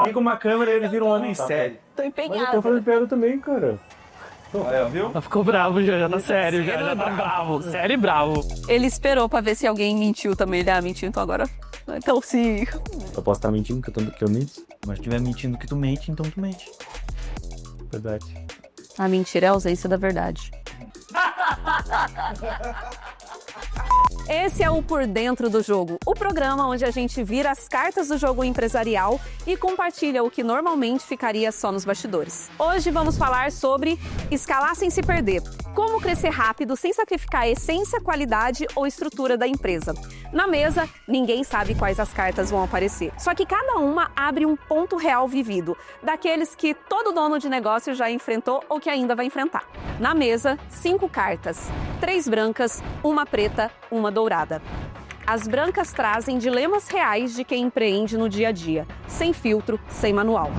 Liga uma câmera e ele vira um homem sério. Tô Mas eu tô empenhada. fazendo piada também, cara. Viu? Ela ficou bravo já tá sério, já tá bravo. Sério e bravo. Ele esperou pra ver se alguém mentiu também. Ele, mentiu, então agora... Então sim. Eu posso estar mentindo que eu minto? Mas se estiver mentindo que tu mente, então tu mente. Verdade. A mentira é a ausência da verdade. Esse é o Por Dentro do Jogo, o programa onde a gente vira as cartas do jogo empresarial e compartilha o que normalmente ficaria só nos bastidores. Hoje vamos falar sobre escalar sem se perder, como crescer rápido sem sacrificar a essência, qualidade ou estrutura da empresa. Na mesa, ninguém sabe quais as cartas vão aparecer, só que cada uma abre um ponto real vivido, daqueles que todo dono de negócio já enfrentou ou que ainda vai enfrentar. Na mesa, 5 cartas, 3 brancas, 1 preta, 1 dourada. As brancas trazem dilemas reais de quem empreende no dia a dia, sem filtro, sem manual.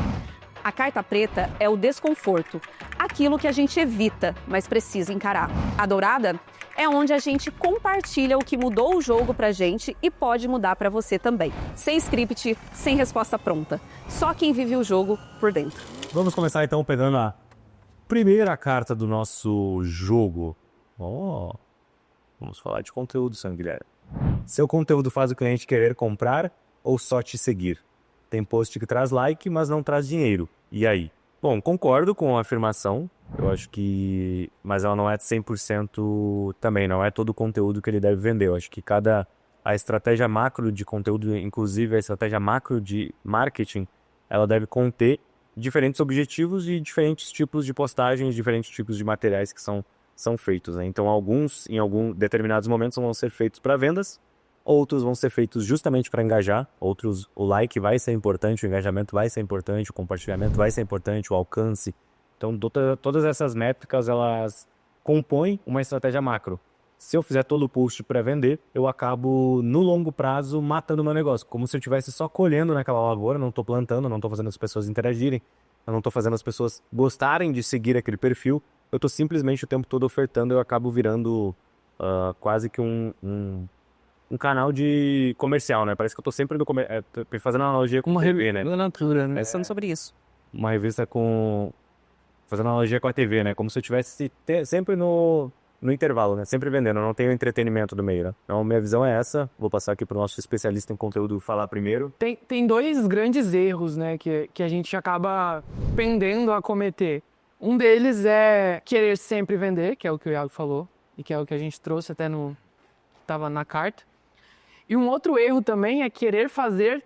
A carta preta é o desconforto, aquilo que a gente evita, mas precisa encarar. A dourada é onde a gente compartilha o que mudou o jogo pra gente e pode mudar pra você também. Sem script, sem resposta pronta. Só quem vive o jogo por dentro. Vamos começar então pegando a primeira carta do nosso jogo. Vamos falar de conteúdo, Sanguilherme. Seu conteúdo faz o cliente querer comprar ou só te seguir? Tem post que traz like, mas não traz dinheiro. E aí? Bom, concordo com a afirmação. Eu acho que... Mas ela não é 100% também. Não é todo o conteúdo que ele deve vender. Eu acho que a estratégia macro de conteúdo, inclusive a estratégia macro de marketing, ela deve conter diferentes objetivos e diferentes tipos de postagens, diferentes tipos de materiais que são feitos, né? Então, em alguns determinados momentos vão ser feitos para vendas, outros vão ser feitos justamente para engajar, outros o like vai ser importante, o engajamento vai ser importante, o compartilhamento vai ser importante, o alcance. Então, todas essas métricas, elas compõem uma estratégia macro. Se eu fizer todo o post para vender, eu acabo, no longo prazo, matando o meu negócio. Como se eu estivesse só colhendo naquela lavoura, não estou plantando, não estou fazendo as pessoas interagirem, eu não estou fazendo as pessoas gostarem de seguir aquele perfil. Eu estou simplesmente o tempo todo ofertando, eu acabo virando quase que um canal de comercial, né? Parece que eu estou sempre fazendo analogia com uma TV, né? Natura, né? Pensando sobre isso. Uma revista fazendo analogia com a TV, né? Como se eu estivesse sempre no intervalo, né? Sempre vendendo, eu não tenho entretenimento do meio, né? Então, minha visão é essa. Vou passar aqui para o nosso especialista em conteúdo falar primeiro. Tem 2 grandes erros, né, que a gente acaba pendendo a cometer. Um deles é querer sempre vender, que é o que o Iago falou, e que é o que a gente trouxe até tava na carta. E um outro erro também é querer fazer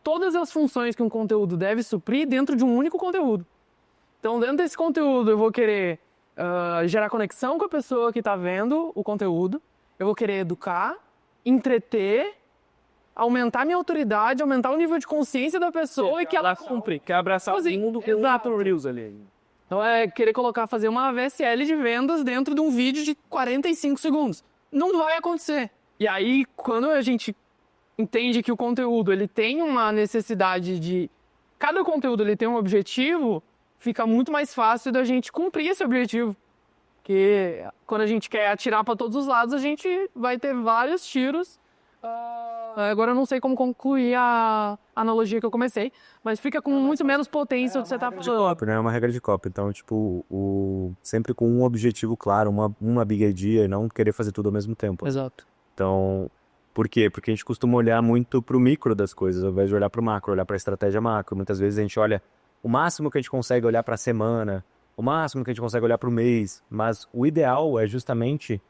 todas as funções que um conteúdo deve suprir dentro de um único conteúdo. Então, dentro desse conteúdo, eu vou querer gerar conexão com a pessoa que está vendo o conteúdo, eu vou querer educar, entreter, aumentar minha autoridade, aumentar o nível de consciência da pessoa e que ela cumpre. Quer abraçar o mundo com Exato. Reels ali. Então é querer fazer uma VSL de vendas dentro de um vídeo de 45 segundos. Não vai acontecer. E aí, quando a gente entende que o conteúdo ele tem uma necessidade de... Cada conteúdo ele tem um objetivo, fica muito mais fácil da gente cumprir esse objetivo. Porque quando a gente quer atirar para todos os lados, a gente vai ter vários tiros. Agora eu não sei como concluir a analogia que eu comecei, mas fica com muito menos potência do que você tá falando. É uma regra de copy, então, tipo, sempre com um objetivo claro, uma big idea e não querer fazer tudo ao mesmo tempo. Exato. Então, por quê? Porque a gente costuma olhar muito pro micro das coisas, ao invés de olhar pro macro, olhar pra estratégia macro. Muitas vezes a gente olha o máximo que a gente consegue olhar pra semana, o máximo que a gente consegue olhar pro mês, mas o ideal é justamente,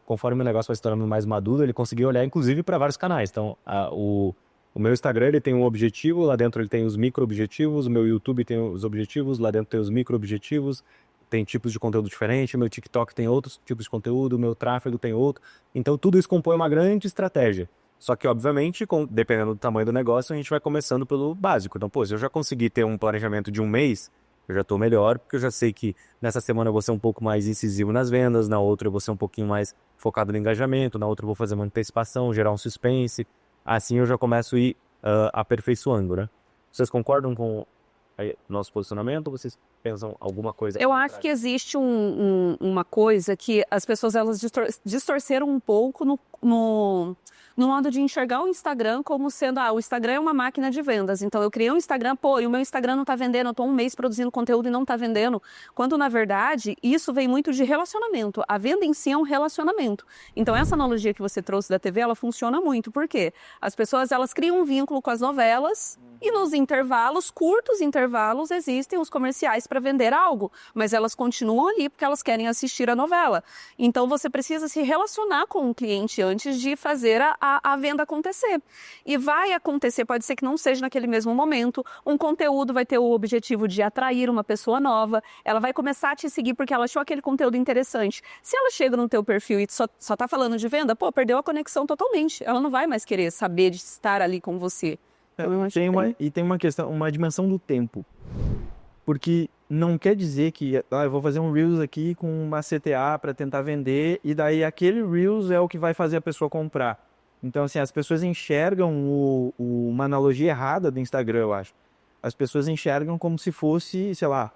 conforme o negócio vai se tornando mais maduro, ele conseguir olhar inclusive para vários canais. Então, o meu Instagram ele tem um objetivo, lá dentro ele tem os micro-objetivos, o meu YouTube tem os objetivos, lá dentro tem os micro-objetivos, tem tipos de conteúdo diferente, o meu TikTok tem outros tipos de conteúdo, o meu tráfego tem outro. Então, tudo isso compõe uma grande estratégia. Só que, obviamente, dependendo do tamanho do negócio, a gente vai começando pelo básico. Então, se eu já conseguir ter um planejamento de um mês, eu já estou melhor, porque eu já sei que nessa semana eu vou ser um pouco mais incisivo nas vendas, na outra eu vou ser um pouquinho mais focado no engajamento, na outra eu vou fazer uma antecipação, gerar um suspense. Assim eu já começo a ir aperfeiçoando, né? Vocês concordam com o nosso posicionamento ou vocês pensam alguma coisa? Eu acho que existe uma coisa que as pessoas elas distorceram um pouco no modo de enxergar o Instagram como sendo, o Instagram é uma máquina de vendas. Então, eu criei um Instagram, e o meu Instagram não tá vendendo, eu tô um mês produzindo conteúdo e não tá vendendo. Quando, na verdade, isso vem muito de relacionamento. A venda em si é um relacionamento. Então, essa analogia que você trouxe da TV, ela funciona muito. Por quê? As pessoas, elas criam um vínculo com as novelas e nos intervalos, curtos intervalos, existem os comerciais para vender algo. Mas elas continuam ali porque elas querem assistir a novela. Então, você precisa se relacionar com o cliente antes de fazer a venda acontecer. E vai acontecer, pode ser que não seja naquele mesmo momento, um conteúdo vai ter o objetivo de atrair uma pessoa nova, ela vai começar a te seguir porque ela achou aquele conteúdo interessante. Se ela chega no teu perfil e só tá falando de venda, perdeu a conexão totalmente. Ela não vai mais querer saber de estar ali com você. Tem uma questão, uma dimensão do tempo. Porque não quer dizer que eu vou fazer um Reels aqui com uma CTA para tentar vender e daí aquele Reels é o que vai fazer a pessoa comprar. Então, assim, as pessoas enxergam uma analogia errada do Instagram, eu acho. As pessoas enxergam como se fosse, sei lá,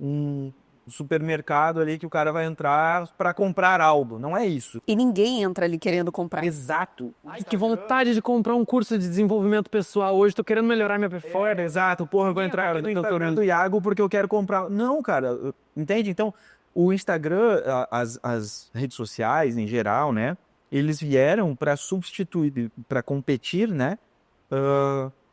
um supermercado ali que o cara vai entrar para comprar algo. Não é isso. E ninguém entra ali querendo comprar. Exato. Ai, que vontade de comprar um curso de desenvolvimento pessoal hoje, tô querendo melhorar minha performance. Exato. Eu vou entrar no Instagram do Iago porque eu quero comprar. Não, cara. Entende? Então, o Instagram, as redes sociais em geral, né? Eles vieram para substituir, para competir, né?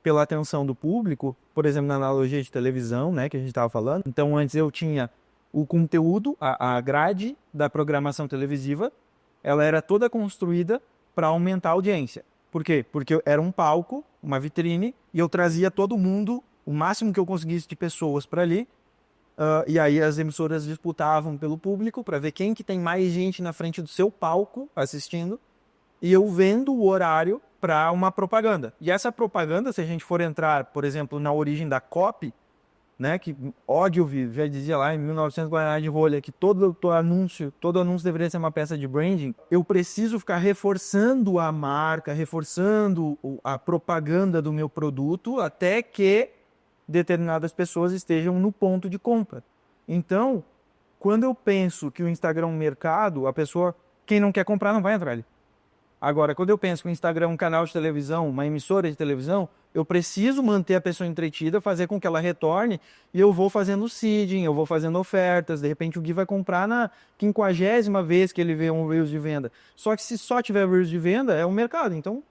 Pela atenção do público. Por exemplo, na analogia de televisão, né? Que a gente estava falando. Então, antes eu tinha o conteúdo, a grade da programação televisiva, ela era toda construída para aumentar a audiência. Por quê? Porque era um palco, uma vitrine, e eu trazia todo mundo, o máximo que eu conseguisse de pessoas para ali, e aí as emissoras disputavam pelo público para ver quem que tem mais gente na frente do seu palco assistindo, e eu vendo o horário para uma propaganda. E essa propaganda, se a gente for entrar, por exemplo, na origem da copy, né, que Ogilvy já dizia lá em 1900 Guaraná de rolha que todo anúncio deveria ser uma peça de branding, eu preciso ficar reforçando a marca, reforçando a propaganda do meu produto até que determinadas pessoas estejam no ponto de compra. Então, quando eu penso que o Instagram é um mercado, a pessoa, quem não quer comprar não vai entrar ali. Agora, quando eu penso que o Instagram é um canal de televisão, uma emissora de televisão, eu preciso manter a pessoa entretida, fazer com que ela retorne, e eu vou fazendo seeding, eu vou fazendo ofertas, de repente o Gui vai comprar na 50ª vez que ele vê um Reels de venda. Só que se só tiver Reels de venda, é um mercado, então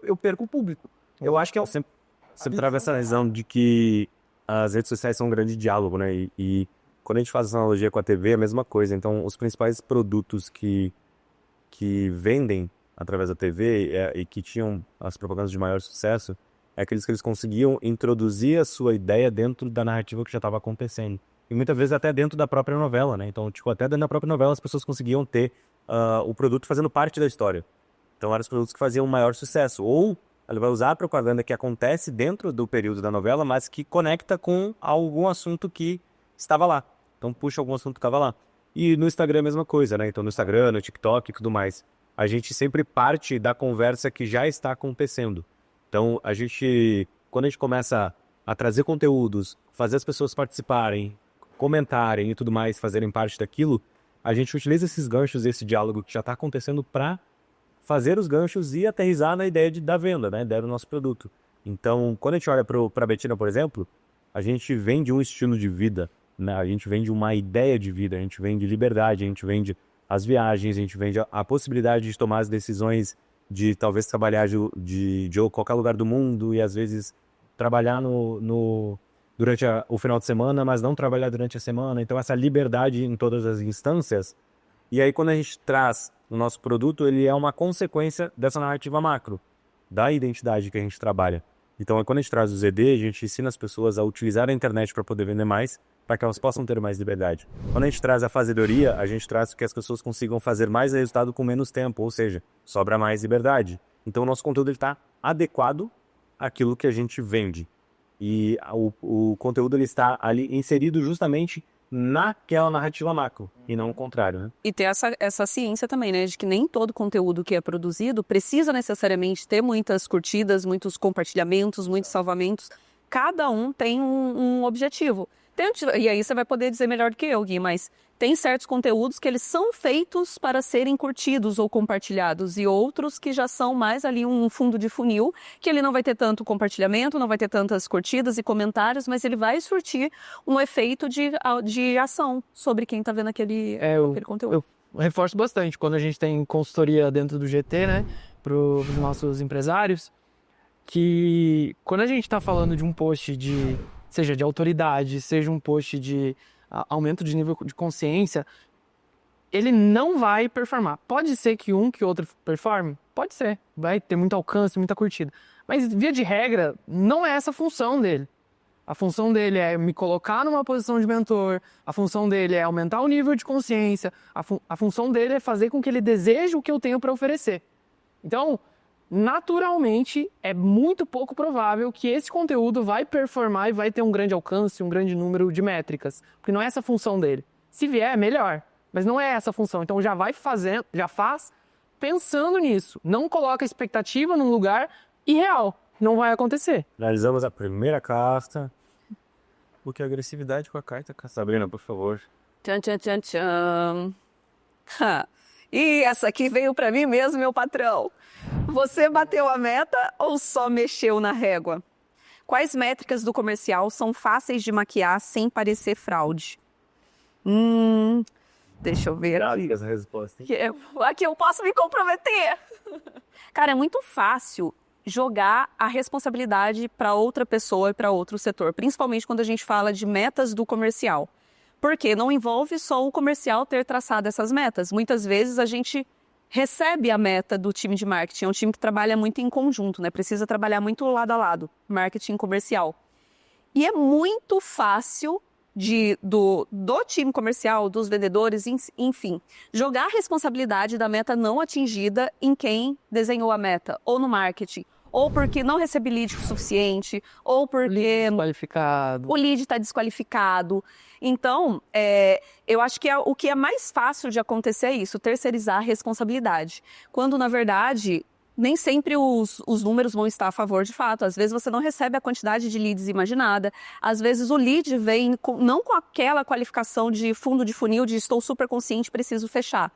eu perco o público. Eu acho que é sempre trago essa visão de que as redes sociais são um grande diálogo, né? E quando a gente faz essa analogia com a TV, é a mesma coisa. Então, os principais produtos que vendem através da TV e que tinham as propagandas de maior sucesso, é aqueles que eles conseguiam introduzir a sua ideia dentro da narrativa que já estava acontecendo. E muitas vezes até dentro da própria novela, né? Então, até dentro da própria novela as pessoas conseguiam ter o produto fazendo parte da história. Então, eram os produtos que faziam maior sucesso. Ou ele vai usar a propaganda que acontece dentro do período da novela, mas que conecta com algum assunto que estava lá. Então, puxa algum assunto que estava lá. E no Instagram é a mesma coisa, né? Então, no Instagram, no TikTok e tudo mais. A gente sempre parte da conversa que já está acontecendo. Então, quando a gente começa a trazer conteúdos, fazer as pessoas participarem, comentarem e tudo mais, fazerem parte daquilo, a gente utiliza esses ganchos, esse diálogo que já está acontecendo para fazer os ganchos e aterrissar na ideia da venda, né? Ideia do nosso produto. Então, quando a gente olha para a Bettina, por exemplo, a gente vende um estilo de vida, né? A gente vende uma ideia de vida, a gente vende liberdade, a gente vende as viagens, a gente vende a possibilidade de tomar as decisões de talvez trabalhar de qualquer lugar do mundo e às vezes trabalhar durante o final de semana, mas não trabalhar durante a semana. Então essa liberdade em todas as instâncias. E aí quando a gente traz o nosso produto, ele é uma consequência dessa narrativa macro, da identidade que a gente trabalha. Então quando a gente traz o ZD, a gente ensina as pessoas a utilizar a internet para poder vender mais, para que elas possam ter mais liberdade. Quando a gente traz a fazedoria, a gente traz que as pessoas consigam fazer mais resultado com menos tempo, ou seja, sobra mais liberdade. Então o nosso conteúdo está adequado àquilo que a gente vende. E o conteúdo ele está ali inserido justamente naquela narrativa macro, e não o contrário, né? E ter essa ciência também, né, de que nem todo conteúdo que é produzido precisa necessariamente ter muitas curtidas, muitos compartilhamentos, muitos salvamentos. Cada um tem um objetivo. E aí você vai poder dizer melhor do que eu, Gui, mas tem certos conteúdos que eles são feitos para serem curtidos ou compartilhados e outros que já são mais ali um fundo de funil, que ele não vai ter tanto compartilhamento, não vai ter tantas curtidas e comentários, mas ele vai surtir um efeito de ação sobre quem está vendo aquele conteúdo. Eu reforço bastante quando a gente tem consultoria dentro do GT, né, para os nossos empresários, que quando a gente está falando de um post seja de autoridade, seja um post de aumento de nível de consciência, ele não vai performar. Pode ser que um que outro performe? Pode ser. Vai ter muito alcance, muita curtida. Mas, via de regra, não é essa a função dele. A função dele é me colocar numa posição de mentor, a função dele é aumentar o nível de consciência, a função dele é fazer com que ele deseje o que eu tenho para oferecer. Então, naturalmente, é muito pouco provável que esse conteúdo vai performar e vai ter um grande alcance, um grande número de métricas, porque não é essa a função dele. Se vier, é melhor, mas não é essa a função. Então já faz pensando nisso. Não coloca a expectativa num lugar irreal. Não vai acontecer. Finalizamos a primeira carta. O que é agressividade com a carta, Sabrina, por favor. Tchan, tchan, tchan, tchan. E essa aqui veio para mim mesmo, meu patrão. Você bateu a meta ou só mexeu na régua? Quais métricas do comercial são fáceis de maquiar sem parecer fraude? Deixa eu ver. Essa resposta, hein? Aqui eu posso me comprometer. Cara, é muito fácil jogar a responsabilidade para outra pessoa e para outro setor, principalmente quando a gente fala de metas do comercial. Porque não envolve só o comercial ter traçado essas metas. Muitas vezes a gente recebe a meta do time de marketing. É um time que trabalha muito em conjunto, né? Precisa trabalhar muito lado a lado, marketing comercial. E é muito fácil do time comercial, dos vendedores, enfim, jogar a responsabilidade da meta não atingida em quem desenhou a meta, ou no marketing, ou porque não recebe lead o suficiente, ou porque o lead está desqualificado. Então, eu acho que o que é mais fácil de acontecer é isso, terceirizar a responsabilidade. Quando, na verdade, nem sempre os números vão estar a favor de fato. Às vezes você não recebe a quantidade de leads imaginada. Às vezes o lead vem não com aquela qualificação de fundo de funil, de estou super consciente, preciso fechar.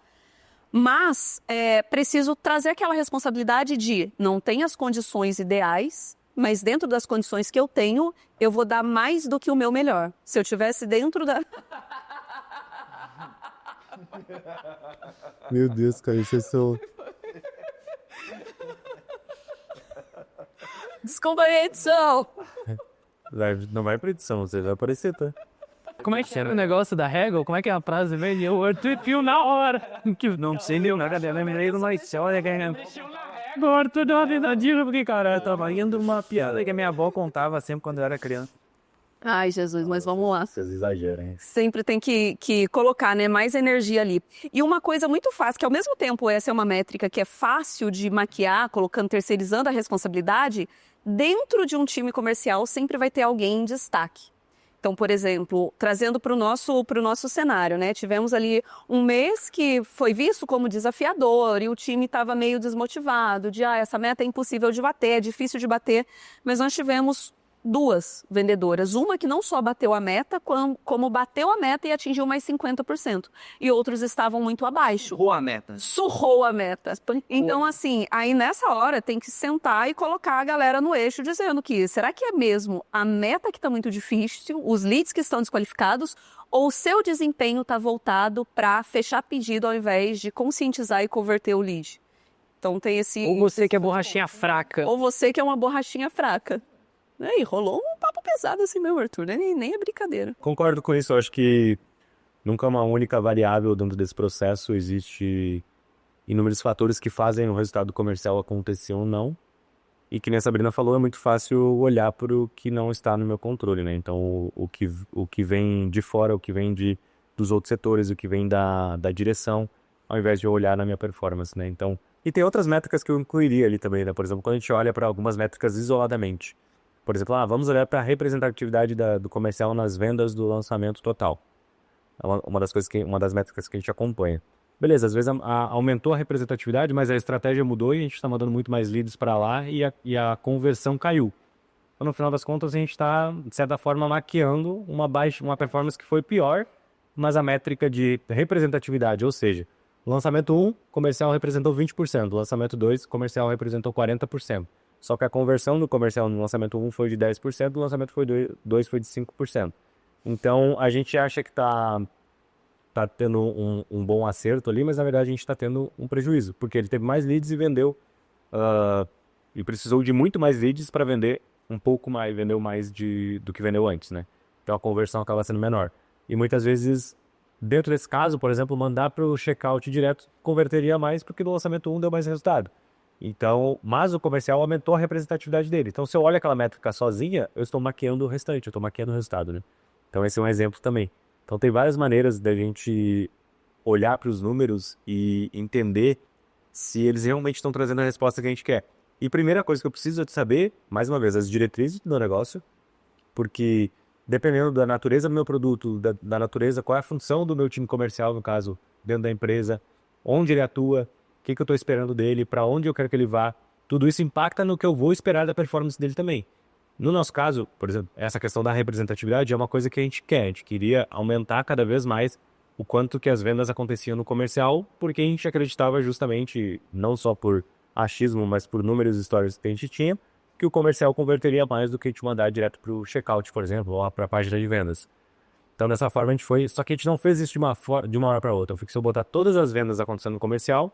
Mas preciso trazer aquela responsabilidade de não tem as condições ideais, mas dentro das condições que eu tenho, eu vou dar mais do que o meu melhor. Se eu tivesse dentro da... Meu Deus, cara, isso é só... Desculpa a edição. Não vai pra edição, você vai aparecer, tá? Como é que era o negócio da régua? Como é que é a frase mesmo? Eu artefio na hora. Não sei nem nada dela, me lembro na história, cara. Agora tudo uma tentativa, porque, cara, eu tava Indo uma piada que a minha avó contava sempre quando eu era criança. Ai, Jesus, mas vamos lá. Vocês exageram, hein? Sempre tem que colocar, né, mais energia ali. E uma coisa muito fácil, que ao mesmo tempo essa é uma métrica que é fácil de maquiar, terceirizando a responsabilidade, dentro de um time comercial sempre vai ter alguém em destaque. Então, por exemplo, trazendo para o nosso cenário, né? Tivemos ali um mês que foi visto como desafiador e o time estava meio desmotivado, essa meta é impossível de bater, é difícil de bater, mas nós tivemos duas vendedoras, uma que não só bateu a meta, como bateu a meta e atingiu mais 50%. E outros estavam muito abaixo. Surrou a meta. Então, assim, aí nessa hora tem que sentar e colocar a galera no eixo dizendo que será que é mesmo a meta que está muito difícil, os leads que estão desqualificados, ou o seu desempenho está voltado para fechar pedido ao invés de conscientizar e converter o lead? Então tem esse... Ou você que é borrachinha fraca. Ou você que é uma borrachinha fraca. E rolou um papo pesado assim mesmo, Arthur, né? Nem é brincadeira. Concordo com isso, eu acho que nunca é uma única variável dentro desse processo, existe inúmeros fatores que fazem o resultado comercial acontecer ou não, e que nem a Sabrina falou, é muito fácil olhar para o que não está no meu controle, né? Então o que vem de fora, o que vem dos outros setores, o que vem da direção, ao invés de eu olhar na minha performance, né? Então, e tem outras métricas que eu incluiria ali também, né? Por exemplo, quando a gente olha para algumas métricas isoladamente. Por exemplo, vamos olhar para a representatividade do comercial nas vendas do lançamento total. É uma das métricas que a gente acompanha. Beleza, às vezes aumentou a representatividade, mas a estratégia mudou e a gente está mandando muito mais leads para lá e a conversão caiu. Então, no final das contas, a gente está, de certa forma, maquiando uma performance que foi pior, mas a métrica de representatividade, ou seja, lançamento 1, comercial representou 20%, lançamento 2, comercial representou 40%. Só que a conversão do comercial no lançamento 1 foi de 10%, no lançamento 2 foi de 5%. Então, a gente acha que tá tendo um bom acerto ali, mas na verdade a gente está tendo um prejuízo, porque ele teve mais leads e vendeu, e precisou de muito mais leads para vender um pouco mais, vendeu mais do que vendeu antes, né? Então a conversão acaba sendo menor. E muitas vezes, dentro desse caso, por exemplo, mandar para o checkout direto converteria mais, porque no lançamento 1 deu mais resultado. Então, mas o comercial aumentou a representatividade dele. Então, se eu olho aquela métrica sozinha, eu estou maquiando o restante, eu estou maquiando o resultado, né? Então, esse é um exemplo também. Então, tem várias maneiras da gente olhar para os números e entender se eles realmente estão trazendo a resposta que a gente quer. E a primeira coisa que eu preciso é de saber, mais uma vez, as diretrizes do negócio, porque dependendo da natureza do meu produto, da natureza, qual é a função do meu time comercial, no caso, dentro da empresa, onde ele atua, o que eu estou esperando dele, para onde eu quero que ele vá, tudo isso impacta no que eu vou esperar da performance dele também. No nosso caso, por exemplo, essa questão da representatividade é uma coisa que a gente quer. A gente queria aumentar cada vez mais o quanto que as vendas aconteciam no comercial, porque a gente acreditava justamente, não só por achismo, mas por números históricos que a gente tinha, que o comercial converteria mais do que a gente mandar direto para o checkout, por exemplo, ou para a página de vendas. Então, dessa forma, a gente foi... Só que a gente não fez isso de uma hora para outra. Eu fixei botar todas as vendas acontecendo no comercial,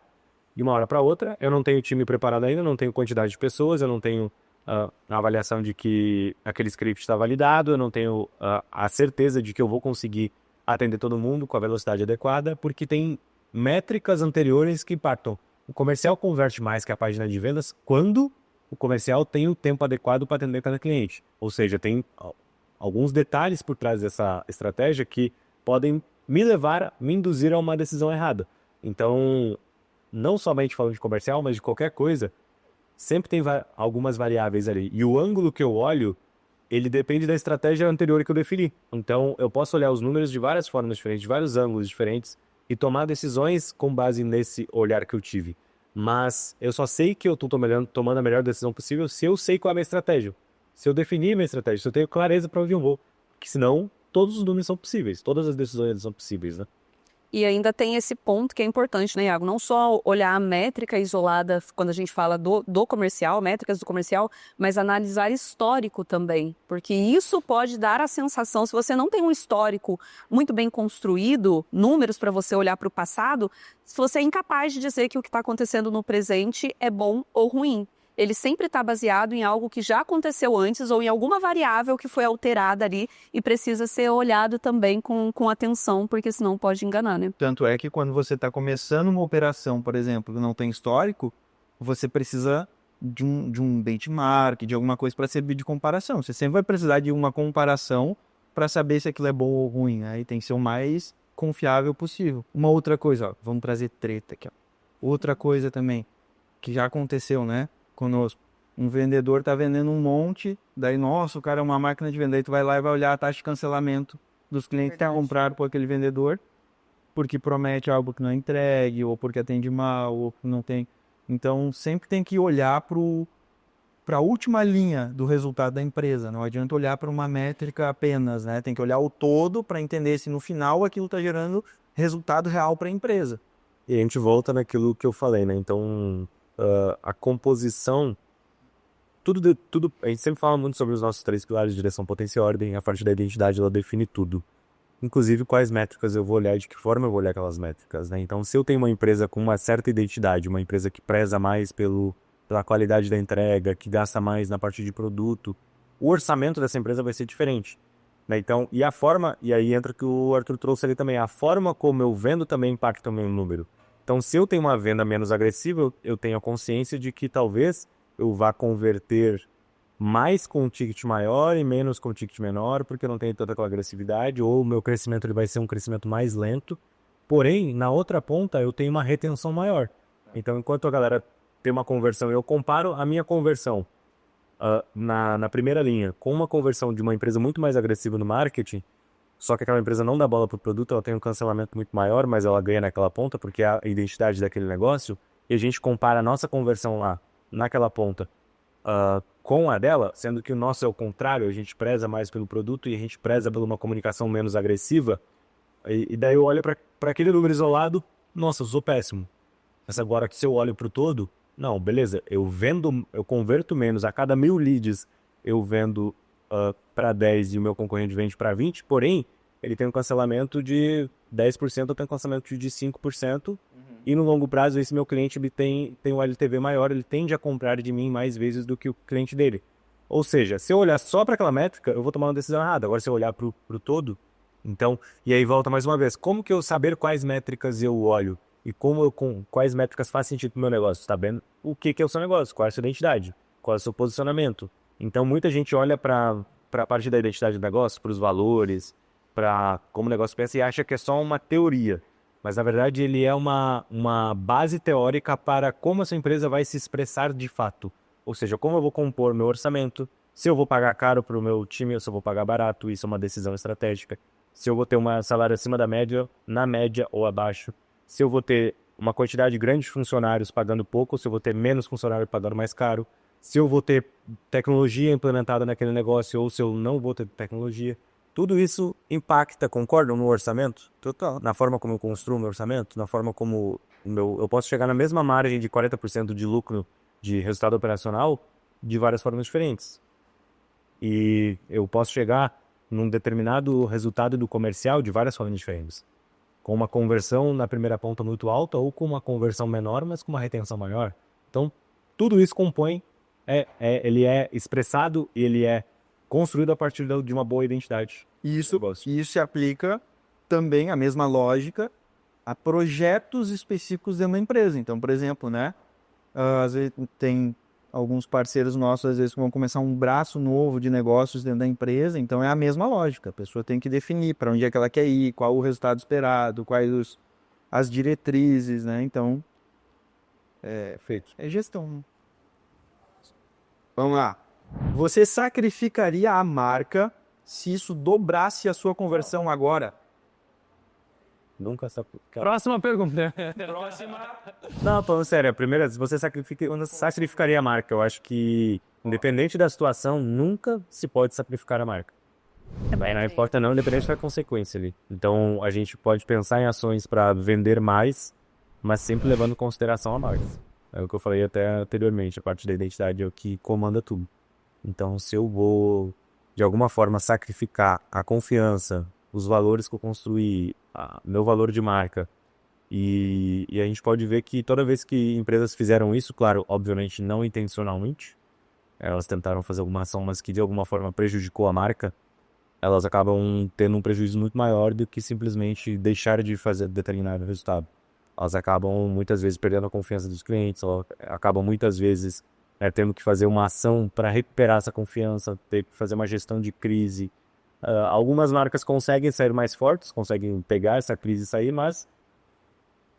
de uma hora para outra. Eu não tenho time preparado ainda, não tenho quantidade de pessoas, eu não tenho a avaliação de que aquele script está validado, eu não tenho a certeza de que eu vou conseguir atender todo mundo com a velocidade adequada, porque tem métricas anteriores que impactam. O comercial converte mais que a página de vendas quando o comercial tem o tempo adequado para atender cada cliente. Ou seja, tem alguns detalhes por trás dessa estratégia que podem me induzir a uma decisão errada. Então, não somente falando de comercial, mas de qualquer coisa, sempre tem algumas variáveis ali. E o ângulo que eu olho, ele depende da estratégia anterior que eu defini. Então, eu posso olhar os números de várias formas diferentes, de vários ângulos diferentes, e tomar decisões com base nesse olhar que eu tive. Mas eu só sei que eu estou tomando a melhor decisão possível se eu sei qual é a minha estratégia. Se eu definir a minha estratégia, se eu tenho clareza para onde eu vou. Porque senão, todos os números são possíveis, todas as decisões são possíveis, né? E ainda tem esse ponto que é importante, né, Iago? Não só olhar a métrica isolada quando a gente fala do comercial, métricas do comercial, mas analisar histórico também. Porque isso pode dar a sensação, se você não tem um histórico muito bem construído, números para você olhar para o passado, se você é incapaz de dizer que o que está acontecendo no presente é bom ou ruim. Ele sempre está baseado em algo que já aconteceu antes ou em alguma variável que foi alterada ali e precisa ser olhado também com atenção, porque senão pode enganar, né? Tanto é que quando você está começando uma operação, por exemplo, que não tem histórico, você precisa de um benchmark, de alguma coisa para servir de comparação. Você sempre vai precisar de uma comparação para saber se aquilo é bom ou ruim. Aí tem que ser o mais confiável possível. Uma outra coisa, ó, vamos trazer treta aqui, ó. Outra coisa também, que já aconteceu, né? Conosco. Um vendedor tá vendendo um monte, daí, nossa, o cara é uma máquina de vender, tu vai lá e vai olhar a taxa de cancelamento dos clientes que compraram por aquele vendedor, porque promete algo que não é entregue, ou porque atende mal, ou não tem. Então, sempre tem que olhar para a última linha do resultado da empresa. Não adianta olhar para uma métrica apenas, né? Tem que olhar o todo para entender se no final aquilo está gerando resultado real para a empresa. E a gente volta naquilo que eu falei, né? Então, a composição, tudo, a gente sempre fala muito sobre os nossos 3 pilares: direção, potência e ordem. A parte da identidade, ela define tudo. Inclusive, quais métricas eu vou olhar e de que forma eu vou olhar aquelas métricas, né? Então, se eu tenho uma empresa com uma certa identidade, uma empresa que preza mais pela qualidade da entrega, que gasta mais na parte de produto, o orçamento dessa empresa vai ser diferente, né? Então, e aí entra o que o Arthur trouxe ali também, a forma como eu vendo também impacta o meu número. Então, se eu tenho uma venda menos agressiva, eu tenho a consciência de que talvez eu vá converter mais com um ticket maior e menos com um ticket menor, porque eu não tenho tanta aquela agressividade, ou o meu crescimento ele vai ser um crescimento mais lento. Porém, na outra ponta, eu tenho uma retenção maior. Então, enquanto a galera tem uma conversão, eu comparo a minha conversão na primeira linha com uma conversão de uma empresa muito mais agressiva no marketing, só que aquela empresa não dá bola para o produto, ela tem um cancelamento muito maior, mas ela ganha naquela ponta porque é a identidade daquele negócio, e a gente compara a nossa conversão lá, naquela ponta, com a dela, sendo que o nosso é o contrário, a gente preza mais pelo produto e a gente preza por uma comunicação menos agressiva, e daí eu olho para aquele número isolado, nossa, eu sou péssimo. Mas agora que se eu olho para o todo, não, beleza, eu converto menos, a cada 1000 leads eu vendo para 10 e o meu concorrente vende para 20, porém, ele tem um cancelamento de 10%, eu tenho um cancelamento de 5%, e no longo prazo esse meu cliente ele tem um LTV maior, ele tende a comprar de mim mais vezes do que o cliente dele. Ou seja, se eu olhar só para aquela métrica, eu vou tomar uma decisão errada. Agora, se eu olhar para o todo, então, e aí volta mais uma vez, como que eu saber quais métricas eu olho e quais métricas faz sentido para o meu negócio? Tá vendo o que é o seu negócio, qual é a sua identidade, qual é o seu posicionamento. Então, muita gente olha para a parte da identidade do negócio, para os valores, para como o negócio pensa e acha que é só uma teoria. Mas, na verdade, ele é uma base teórica para como essa empresa vai se expressar de fato. Ou seja, como eu vou compor meu orçamento, se eu vou pagar caro para o meu time ou se eu vou pagar barato, isso é uma decisão estratégica. Se eu vou ter um salário acima da média, na média ou abaixo. Se eu vou ter uma quantidade grande de funcionários pagando pouco, ou se eu vou ter menos funcionários pagando mais caro. Se eu vou ter tecnologia implementada naquele negócio ou se eu não vou ter tecnologia. Tudo isso impacta, concordam, no orçamento? Total. Na forma como eu construo meu orçamento, na forma como eu posso chegar na mesma margem de 40% de lucro de resultado operacional de várias formas diferentes. E eu posso chegar num determinado resultado do comercial de várias formas diferentes. Com uma conversão na primeira ponta muito alta ou com uma conversão menor, mas com uma retenção maior. Então, tudo isso compõe, ele é expressado e ele é construído a partir de uma boa identidade. Isso se aplica também, a mesma lógica, a projetos específicos de uma empresa. Então, por exemplo, né, às vezes tem alguns parceiros nossos, às vezes, que vão começar um braço novo de negócios dentro da empresa, então é a mesma lógica. A pessoa tem que definir para onde é que ela quer ir, qual o resultado esperado, quais as diretrizes, né? Então, Feito. é gestão. Vamos lá. Você sacrificaria a marca se isso dobrasse a sua conversão agora? Nunca Próxima pergunta. Não, falando sério, a primeira, se você sacrificaria a marca, eu acho que, independente da situação, nunca se pode sacrificar a marca. Não importa não, independente da consequência ali. Então, a gente pode pensar em ações para vender mais, mas sempre levando em consideração a marca. É o que eu falei até anteriormente, a parte da identidade é o que comanda tudo. Então, se eu vou, de alguma forma, sacrificar a confiança, os valores que eu construí, meu valor de marca, e a gente pode ver que toda vez que empresas fizeram isso, claro, obviamente não intencionalmente, elas tentaram fazer alguma ação, mas que de alguma forma prejudicou a marca, elas acabam tendo um prejuízo muito maior do que simplesmente deixar de fazer determinado resultado. Elas acabam muitas vezes perdendo a confiança dos clientes, elas acabam muitas vezes tendo que fazer uma ação para recuperar essa confiança, ter que fazer uma gestão de crise. Algumas marcas conseguem sair mais fortes, conseguem pegar essa crise e sair, mas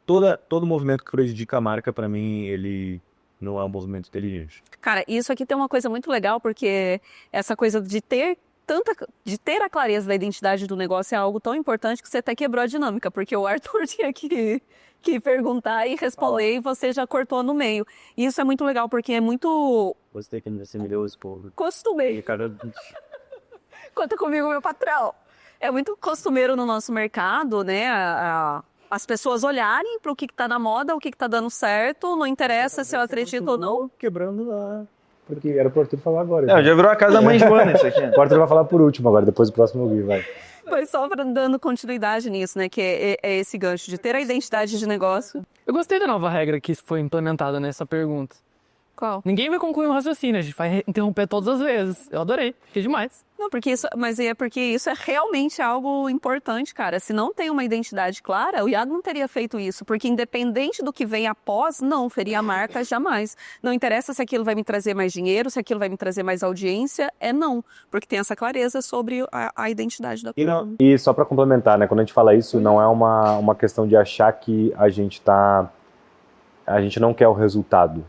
todo movimento que prejudica a marca, para mim, ele não é um movimento inteligente. Cara, isso aqui tem uma coisa muito legal, porque essa coisa de ter a clareza da identidade do negócio é algo tão importante que você até quebrou a dinâmica, porque o Arthur tinha que perguntar e responder e você já cortou no meio. E isso é muito legal, porque é muito... Você que você me deu o esporro. Costumeiro. Conta comigo, meu patrão. É muito costumeiro no nosso mercado, né? As pessoas olharem para o que está na moda, o que está dando certo, não interessa se eu acredito ou não. Quebrando lá. Porque era pro Arthur falar agora. Já virou a casa da mãe Joana isso aqui. O Arthur vai falar por último agora, depois do próximo ouvir, vai. Mas só dando continuidade nisso, né? Que é esse gancho de ter a identidade de negócio. Eu gostei da nova regra que foi implementada nessa pergunta. Qual? Ninguém vai concluir um raciocínio, a gente vai interromper todas as vezes. Eu adorei, fiquei demais. Não, porque isso é realmente algo importante, cara. Se não tem uma identidade clara, o Iago não teria feito isso, porque independente do que vem após, não feria a marca jamais. Não interessa se aquilo vai me trazer mais dinheiro, se aquilo vai me trazer mais audiência, não, porque tem essa clareza sobre a identidade da coisa. E só para complementar, né, quando a gente fala isso, não é uma questão de achar que a gente não quer o resultado,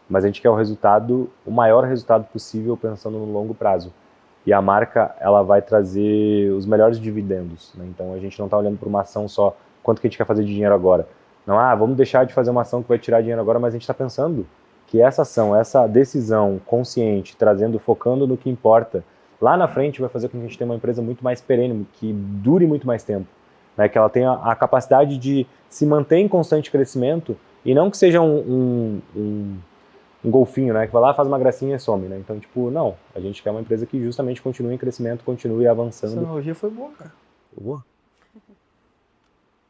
mas a gente quer o maior resultado possível pensando no longo prazo. E a marca, ela vai trazer os melhores dividendos, né? Então a gente não está olhando para uma ação só, quanto que a gente quer fazer de dinheiro agora. Não, vamos deixar de fazer uma ação que vai tirar dinheiro agora, mas a gente está pensando que essa ação, essa decisão consciente, trazendo, focando no que importa, lá na frente vai fazer com que a gente tenha uma empresa muito mais perene, que dure muito mais tempo, né? Que ela tenha a capacidade de se manter em constante crescimento e não que seja um golfinho, né? Que vai lá, faz uma gracinha e some, né? Então, tipo, não. A gente quer uma empresa que justamente continue em crescimento, continue Essa avançando. analogia foi boa, cara. Boa.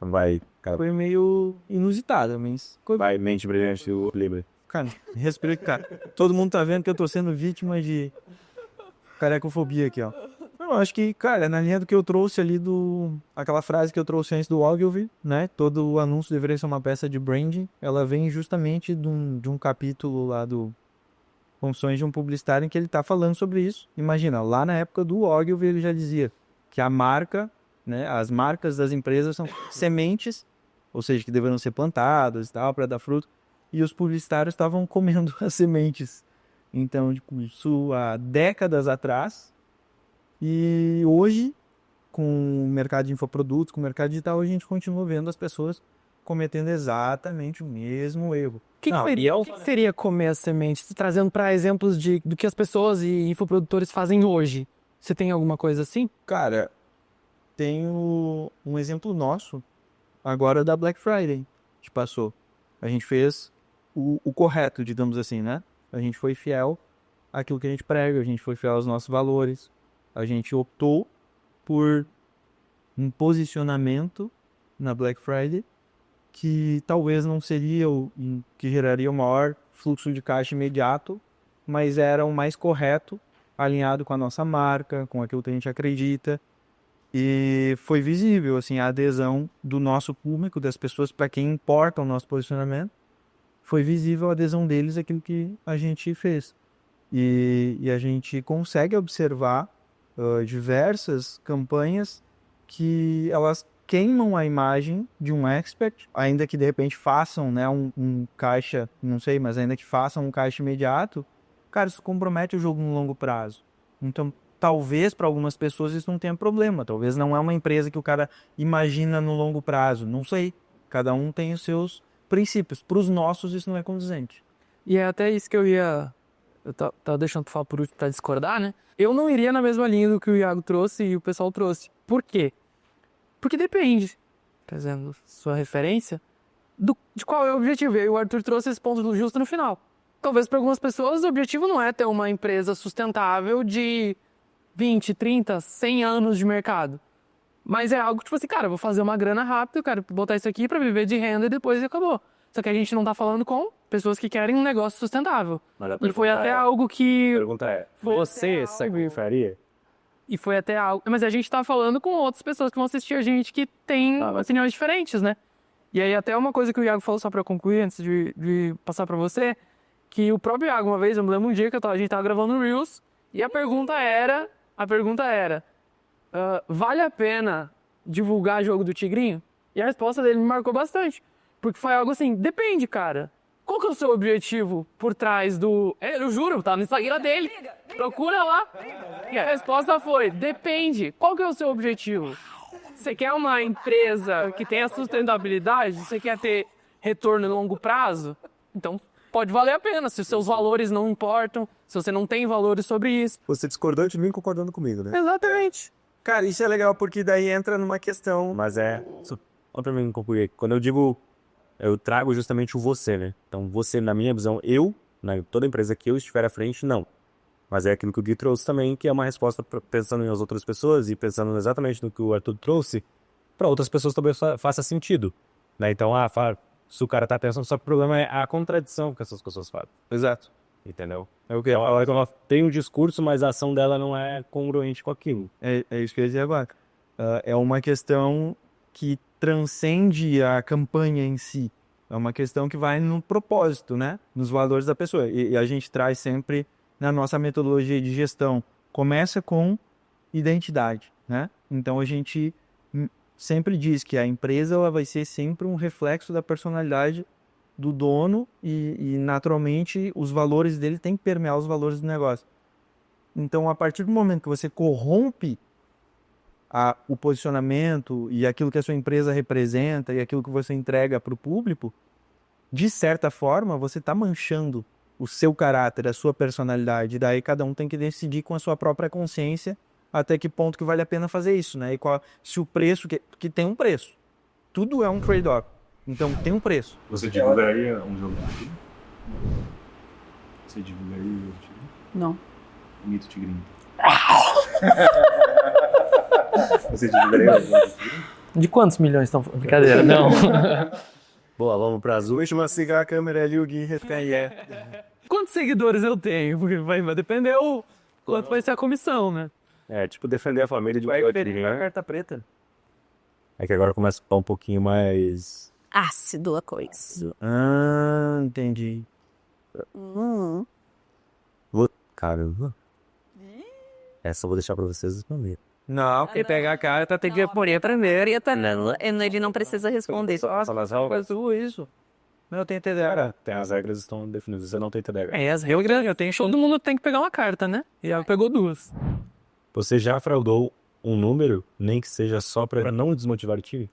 Vai, cara. Foi meio inusitada, mas... Vai, mente brilhante, o Libre. Cara, respira, cara. Todo mundo tá vendo que eu tô sendo vítima de carecofobia aqui, ó. Eu acho que, cara, na linha do que eu trouxe ali aquela frase que eu trouxe antes do Ogilvy, né? Todo o anúncio deveria ser uma peça de branding. Ela vem justamente de um capítulo lá do Confissões de um Publicitário em que ele tá falando sobre isso. Imagina, lá na época do Ogilvy ele já dizia que a marca, né? As marcas das empresas são sementes, ou seja, que deveriam ser plantadas e tal, para dar fruto. E os publicitários estavam comendo as sementes. Então, tipo, isso há décadas atrás. E hoje, com o mercado de infoprodutos, com o mercado digital, a gente continua vendo as pessoas cometendo exatamente o mesmo erro. O que seria comer as sementes? Trazendo para exemplos do que as pessoas e infoprodutores fazem hoje. Você tem alguma coisa assim? Cara, tenho um exemplo nosso, agora da Black Friday, que passou. A gente fez o correto, digamos assim, né? A gente foi fiel àquilo que a gente prega, a gente foi fiel aos nossos valores. A gente optou por um posicionamento na Black Friday que talvez não seria o que geraria o maior fluxo de caixa imediato, mas era o mais correto, alinhado com a nossa marca, com aquilo que a gente acredita. E foi visível assim, a adesão do nosso público, das pessoas para quem importa o nosso posicionamento. Foi visível a adesão deles àquilo que a gente fez. E a gente consegue observar diversas campanhas que elas queimam a imagem de um expert, ainda que de repente façam, né, um caixa, não sei, mas ainda que façam um caixa imediato, cara, isso compromete o jogo no longo prazo. Então, talvez para algumas pessoas isso não tenha problema, talvez não é uma empresa que o cara imagina no longo prazo, não sei. Cada um tem os seus princípios. Para os nossos isso não é condizente. E é até isso que eu tava deixando tu falar por último para discordar, né? Eu não iria na mesma linha do que o Iago trouxe e o pessoal trouxe. Por quê? Porque depende, trazendo sua referência, de qual é o objetivo. E o Arthur trouxe esse ponto justo no final. Talvez para algumas pessoas o objetivo não é ter uma empresa sustentável de 20, 30, 100 anos de mercado. Mas é algo tipo assim, cara, eu vou fazer uma grana rápida, eu quero botar isso aqui para viver de renda e depois acabou. Só que a gente não tá falando com pessoas que querem um negócio sustentável. E foi até algo que... A pergunta é, você sacrificaria? E foi até algo... Mas a gente tá falando com outras pessoas que vão assistir a gente que têm opiniões diferentes, né? E aí até uma coisa que o Iago falou, só pra concluir, antes de passar pra você, que o próprio Iago, uma vez, eu me lembro um dia que a gente tava gravando Reels, e a pergunta era, vale a pena divulgar jogo do Tigrinho? E a resposta dele me marcou bastante. Porque foi algo assim, depende, cara. Qual que é o seu objetivo por trás do... eu juro, tá no Instagram dele. Procura lá. E a resposta foi, depende. Qual que é o seu objetivo? Você quer uma empresa que tenha sustentabilidade? Você quer ter retorno no longo prazo? Então, pode valer a pena. Se os seus valores não importam, se você não tem valores sobre isso. Você discordou de mim concordando comigo, né? Exatamente. Cara, isso é legal porque daí entra numa questão... Mas olha pra mim concluir. Quando eu digo... Eu trago justamente o você, né? Então, você, na minha visão, toda empresa que eu estiver à frente, não. Mas é aquilo que o Gui trouxe também, que é uma resposta pensando nas outras pessoas e pensando exatamente no que o Arthur trouxe, para outras pessoas também faça sentido. Né? Então, se o cara tá pensando, só que o problema é a contradição que essas pessoas fazem. Exato. Entendeu? Ela tem um discurso, mas a ação dela não é congruente com aquilo. É isso que eu ia dizer agora. É uma questão que transcende a campanha em si. É uma questão que vai no propósito, né? Nos valores da pessoa. E a gente traz sempre na nossa metodologia de gestão. Começa com identidade, né? Então a gente sempre diz que a empresa ela vai ser sempre um reflexo da personalidade do dono e naturalmente os valores dele têm que permear os valores do negócio. Então a partir do momento que você corrompe o posicionamento e aquilo que a sua empresa representa e aquilo que você entrega para o público, de certa forma, você está manchando o seu caráter, a sua personalidade. Daí cada um tem que decidir com a sua própria consciência até que ponto que vale a pena fazer isso, né? E se o preço, que tem um preço. Tudo é um trade-off. Então tem um preço. Você divulgaria um jogo de time? Você divulgaria um jogo de time? Não. Mito Tigrinho. Você divulgaria um jogo de time? De quantos milhões estão falando? Brincadeira, não. Boa, vamos para as últimas. Siga a câmera ali, o Gui, Quantos seguidores eu tenho? Porque vai depender o quanto vai ser a comissão, né? É, tipo, defender a família de Vai Miguel perder Tigrinho, a né? carta preta. É que agora começa a ficar um pouquinho mais... Ácido a coisa. Ah, entendi. Caramba. Essa eu vou deixar pra vocês responder. Não, quem pega a carta tem que pôr primeiro. Ele não precisa responder. Faz tudo isso. Mas eu tenho TDAH. Tem as regras estão definidas, você não tem TDAH. As regras, eu tenho show, todo mundo tem que pegar uma carta, né? E ela pegou 2. Você já fraudou um número, nem que seja só pra não desmotivar o time?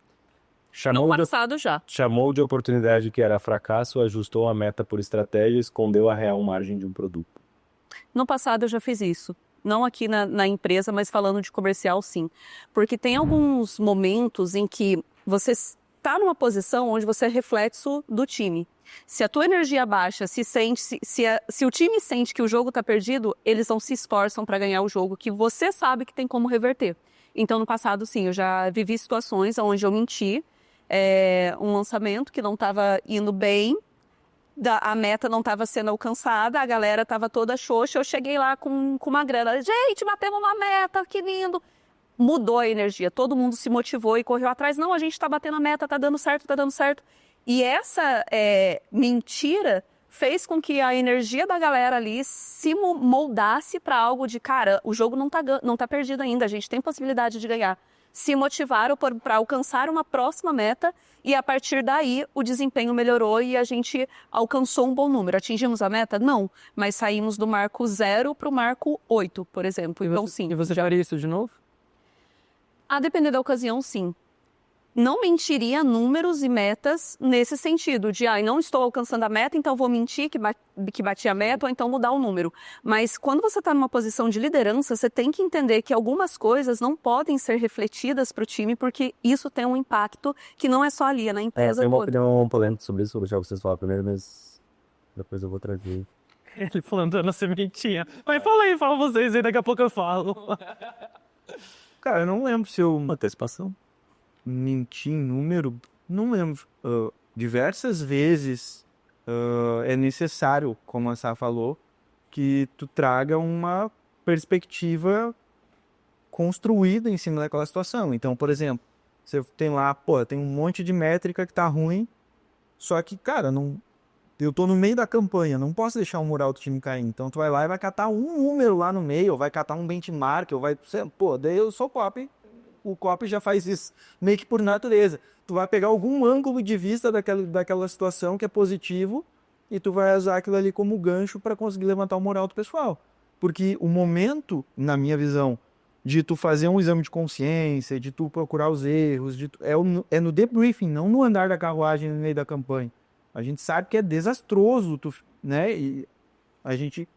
No passado já. Chamou de oportunidade que era fracasso, ajustou a meta por estratégia, escondeu a real margem de um produto. No passado eu já fiz isso. Não aqui na empresa, mas falando de comercial, sim. Porque tem alguns momentos em que você está numa posição onde você é reflexo do time. Se a tua energia baixa, se o time sente que o jogo está perdido, eles não se esforçam para ganhar o jogo, que você sabe que tem como reverter. Então, no passado, sim, eu já vivi situações onde eu menti, um lançamento que não estava indo bem, a meta não estava sendo alcançada, a galera estava toda xoxa, eu cheguei lá com uma grana, gente, batemos uma meta, que lindo. Mudou a energia, todo mundo se motivou e correu atrás, não, a gente está batendo a meta, tá dando certo, tá dando certo. E essa mentira fez com que a energia da galera ali se moldasse para algo de, cara, o jogo não tá perdido ainda, a gente tem possibilidade de ganhar. Se motivaram para alcançar uma próxima meta e a partir daí o desempenho melhorou e a gente alcançou um bom número. Atingimos a meta? Não, mas saímos do marco 0 para o marco 8, por exemplo. Então, sim. E você faria isso de novo? A depender da ocasião, sim. Não mentiria números e metas nesse sentido, de não estou alcançando a meta, então vou mentir que bati a meta ou então mudar o número. Mas quando você está numa posição de liderança, você tem que entender que algumas coisas não podem ser refletidas para o time, porque isso tem um impacto que não é só ali, é na empresa Tem uma toda. opinião polêmica sobre isso, vou deixar vocês falar primeiro, mas depois eu vou trazer. Ele falando na sementinha. Mas fala vocês aí, daqui a pouco eu falo. Cara, eu não lembro se eu Uma antecipação. menti em número. Não lembro. Diversas vezes é necessário, como a Sá falou, que tu traga uma perspectiva construída em cima daquela situação. Então, por exemplo, você tem lá, tem um monte de métrica que tá ruim, só que, cara, eu tô no meio da campanha, não posso deixar o moral do time cair. Então tu vai lá e vai catar um número lá no meio, ou vai catar um benchmark, ou vai... daí eu sou copy, o copy já faz isso meio que por natureza. Tu vai pegar algum ângulo de vista daquela situação que é positivo e tu vai usar aquilo ali como gancho para conseguir levantar o moral do pessoal. Porque o momento, na minha visão, de tu fazer um exame de consciência, de tu procurar os erros, é no debriefing, não no andar da carruagem no meio da campanha. A gente sabe que é desastroso, né? E a gente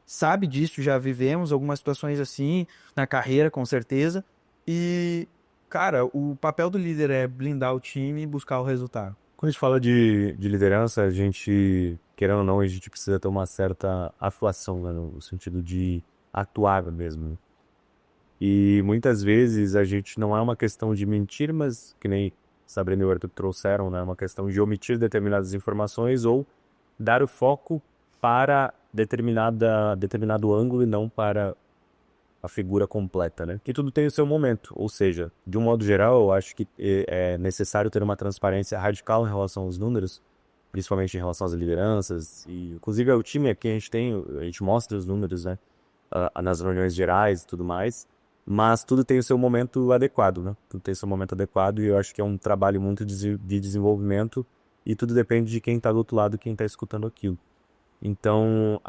sabe disso, já vivemos algumas situações assim na carreira, com certeza. E, cara, o papel do líder é blindar o time e buscar o resultado. Quando a gente fala de liderança, a gente, querendo ou não, a gente precisa ter uma certa atuação, né, no sentido de atuar mesmo. E muitas vezes a gente não é uma questão de mentir, mas que nem Sabrina e o Arthur trouxeram, né, uma questão de omitir determinadas informações ou dar o foco para determinado ângulo e não para a figura completa, né? Que tudo tem o seu momento, ou seja, de um modo geral, eu acho que é necessário ter uma transparência radical em relação aos números, principalmente em relação às lideranças, e inclusive o time aqui a gente mostra os números, né? Nas reuniões gerais e tudo mais, mas tudo tem o seu momento adequado, né? Tudo tem o seu momento adequado e eu acho que é um trabalho muito de desenvolvimento e tudo depende de quem está do outro lado, quem está escutando aquilo. Então,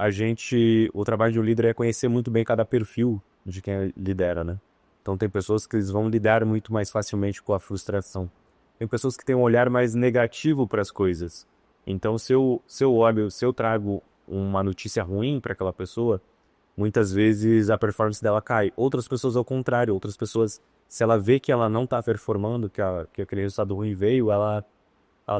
o trabalho de um líder é conhecer muito bem cada perfil de quem lidera, né? Então tem pessoas que eles vão lidar muito mais facilmente com a frustração. Tem pessoas que têm um olhar mais negativo para as coisas. Então se eu trago uma notícia ruim para aquela pessoa, muitas vezes a performance dela cai. Outras pessoas ao contrário, outras pessoas, se ela vê que ela não tá performando, que aquele resultado ruim veio, ela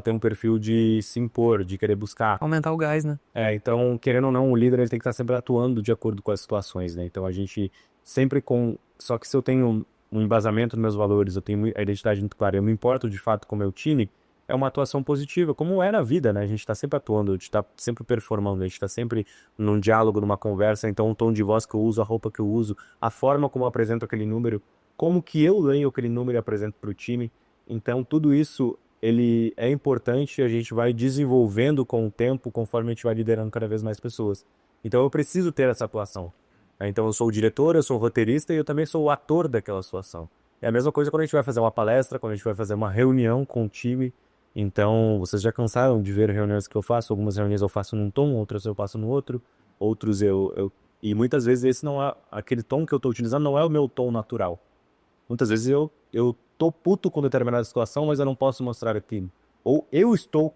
tem um perfil de se impor, de querer buscar. Aumentar o gás, né? Então, querendo ou não, o líder ele tem que estar sempre atuando de acordo com as situações, né? Então, a gente sempre com... Só que se eu tenho um embasamento nos meus valores, eu tenho a identidade muito clara, eu me importo de fato com o meu time, é uma atuação positiva, como é na vida, né? A gente está sempre atuando, a gente está sempre performando, a gente está sempre num diálogo, numa conversa, então o tom de voz que eu uso, a roupa que eu uso, a forma como eu apresento aquele número, como que eu leio aquele número e apresento para o time. Então, tudo isso ele é importante e a gente vai desenvolvendo com o tempo, conforme a gente vai liderando cada vez mais pessoas. Então eu preciso ter essa atuação. Então eu sou o diretor, eu sou o roteirista e eu também sou o ator daquela situação. É a mesma coisa quando a gente vai fazer uma palestra, quando a gente vai fazer uma reunião com o time. Então vocês já cansaram de ver reuniões que eu faço, algumas reuniões eu faço num tom, outras eu faço no outro, outros E muitas vezes esse não é, aquele tom que eu estou utilizando não é o meu tom natural. Muitas vezes eu tô puto com determinada situação, mas eu não posso mostrar aquilo. Ou eu estou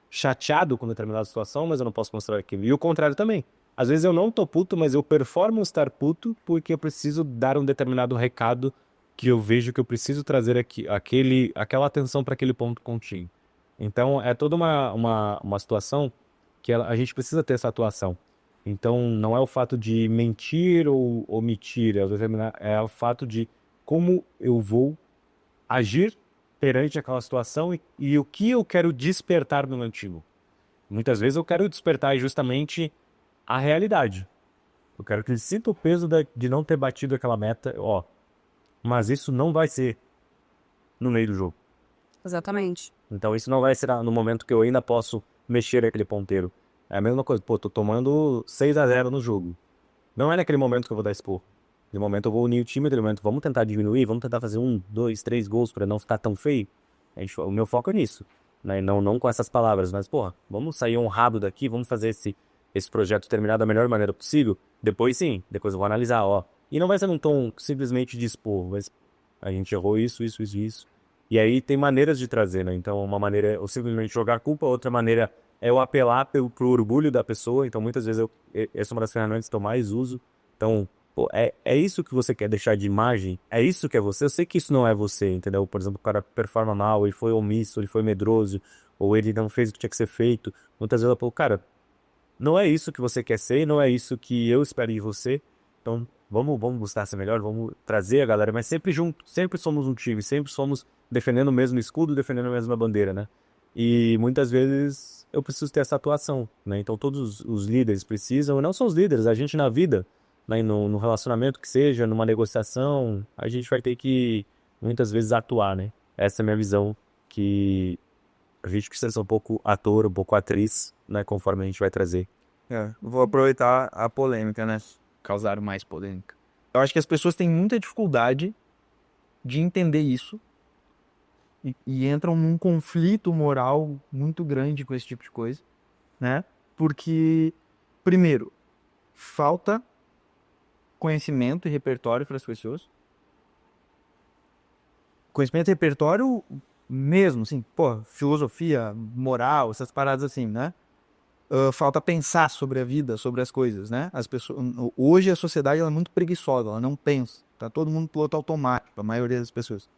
chateado com determinada situação, mas eu não posso mostrar aquilo. E o contrário também. Às vezes eu não tô puto, mas eu performo estar puto porque eu preciso dar um determinado recado que eu vejo que eu preciso trazer aquela atenção para aquele ponto contínuo. Então é toda uma situação que a gente precisa ter essa atuação. Então não é o fato de mentir ou omitir, é o fato de como eu vou agir perante aquela situação e o que eu quero despertar no meu time. Muitas vezes eu quero despertar justamente a realidade. Eu quero que ele sinta o peso de não ter batido aquela meta, mas isso não vai ser no meio do jogo. Exatamente. Então isso não vai ser no momento que eu ainda posso mexer aquele ponteiro. É a mesma coisa, tô tomando 6-0 no jogo. Não é naquele momento que eu vou dar expor. No momento eu vou unir o time, no momento vamos tentar diminuir, vamos tentar fazer 1, 2, 3 gols para não ficar tão feio. O meu foco é nisso, né? Não com essas palavras, mas vamos sair honrado daqui, vamos fazer esse projeto terminar da melhor maneira possível. Depois eu vou analisar, E não vai ser num tom simplesmente de expor, mas a gente errou isso. E aí tem maneiras de trazer, né? Então uma maneira é eu simplesmente jogar culpa, outra maneira é eu apelar pro orgulho da pessoa. Então muitas vezes essa é uma das ferramentas que eu mais uso. Então, é isso que você quer deixar de imagem? É isso que é você? Eu sei que isso não é você, entendeu? Por exemplo, o cara performa mal, ele foi omisso, ele foi medroso, ou ele não fez o que tinha que ser feito. Muitas vezes eu falo, cara, não é isso que você quer ser, não é isso que eu espero de você. Então, vamos buscar ser melhor, vamos trazer a galera, mas sempre junto, sempre somos um time, sempre somos defendendo o mesmo escudo, defendendo a mesma bandeira, né? E muitas vezes eu preciso ter essa atuação, né? Então todos os líderes precisam, não só os líderes, a gente na vida, né? No relacionamento que seja, numa negociação, a gente vai ter que muitas vezes atuar, né? Essa é a minha visão, que a gente precisa ser um pouco ator, um pouco atriz, né? Conforme a gente vai trazer. Vou aproveitar a polêmica, né? Causar mais polêmica. Eu acho que as pessoas têm muita dificuldade de entender isso e entram num conflito moral muito grande com esse tipo de coisa, né? Porque, primeiro, falta conhecimento e repertório para as pessoas. Conhecimento e repertório mesmo, assim, filosofia, moral, essas paradas assim, né? Falta pensar sobre a vida, sobre as coisas, né? As pessoas, hoje a sociedade ela é muito preguiçosa, ela não pensa. Tá todo mundo piloto automático, a maioria das pessoas.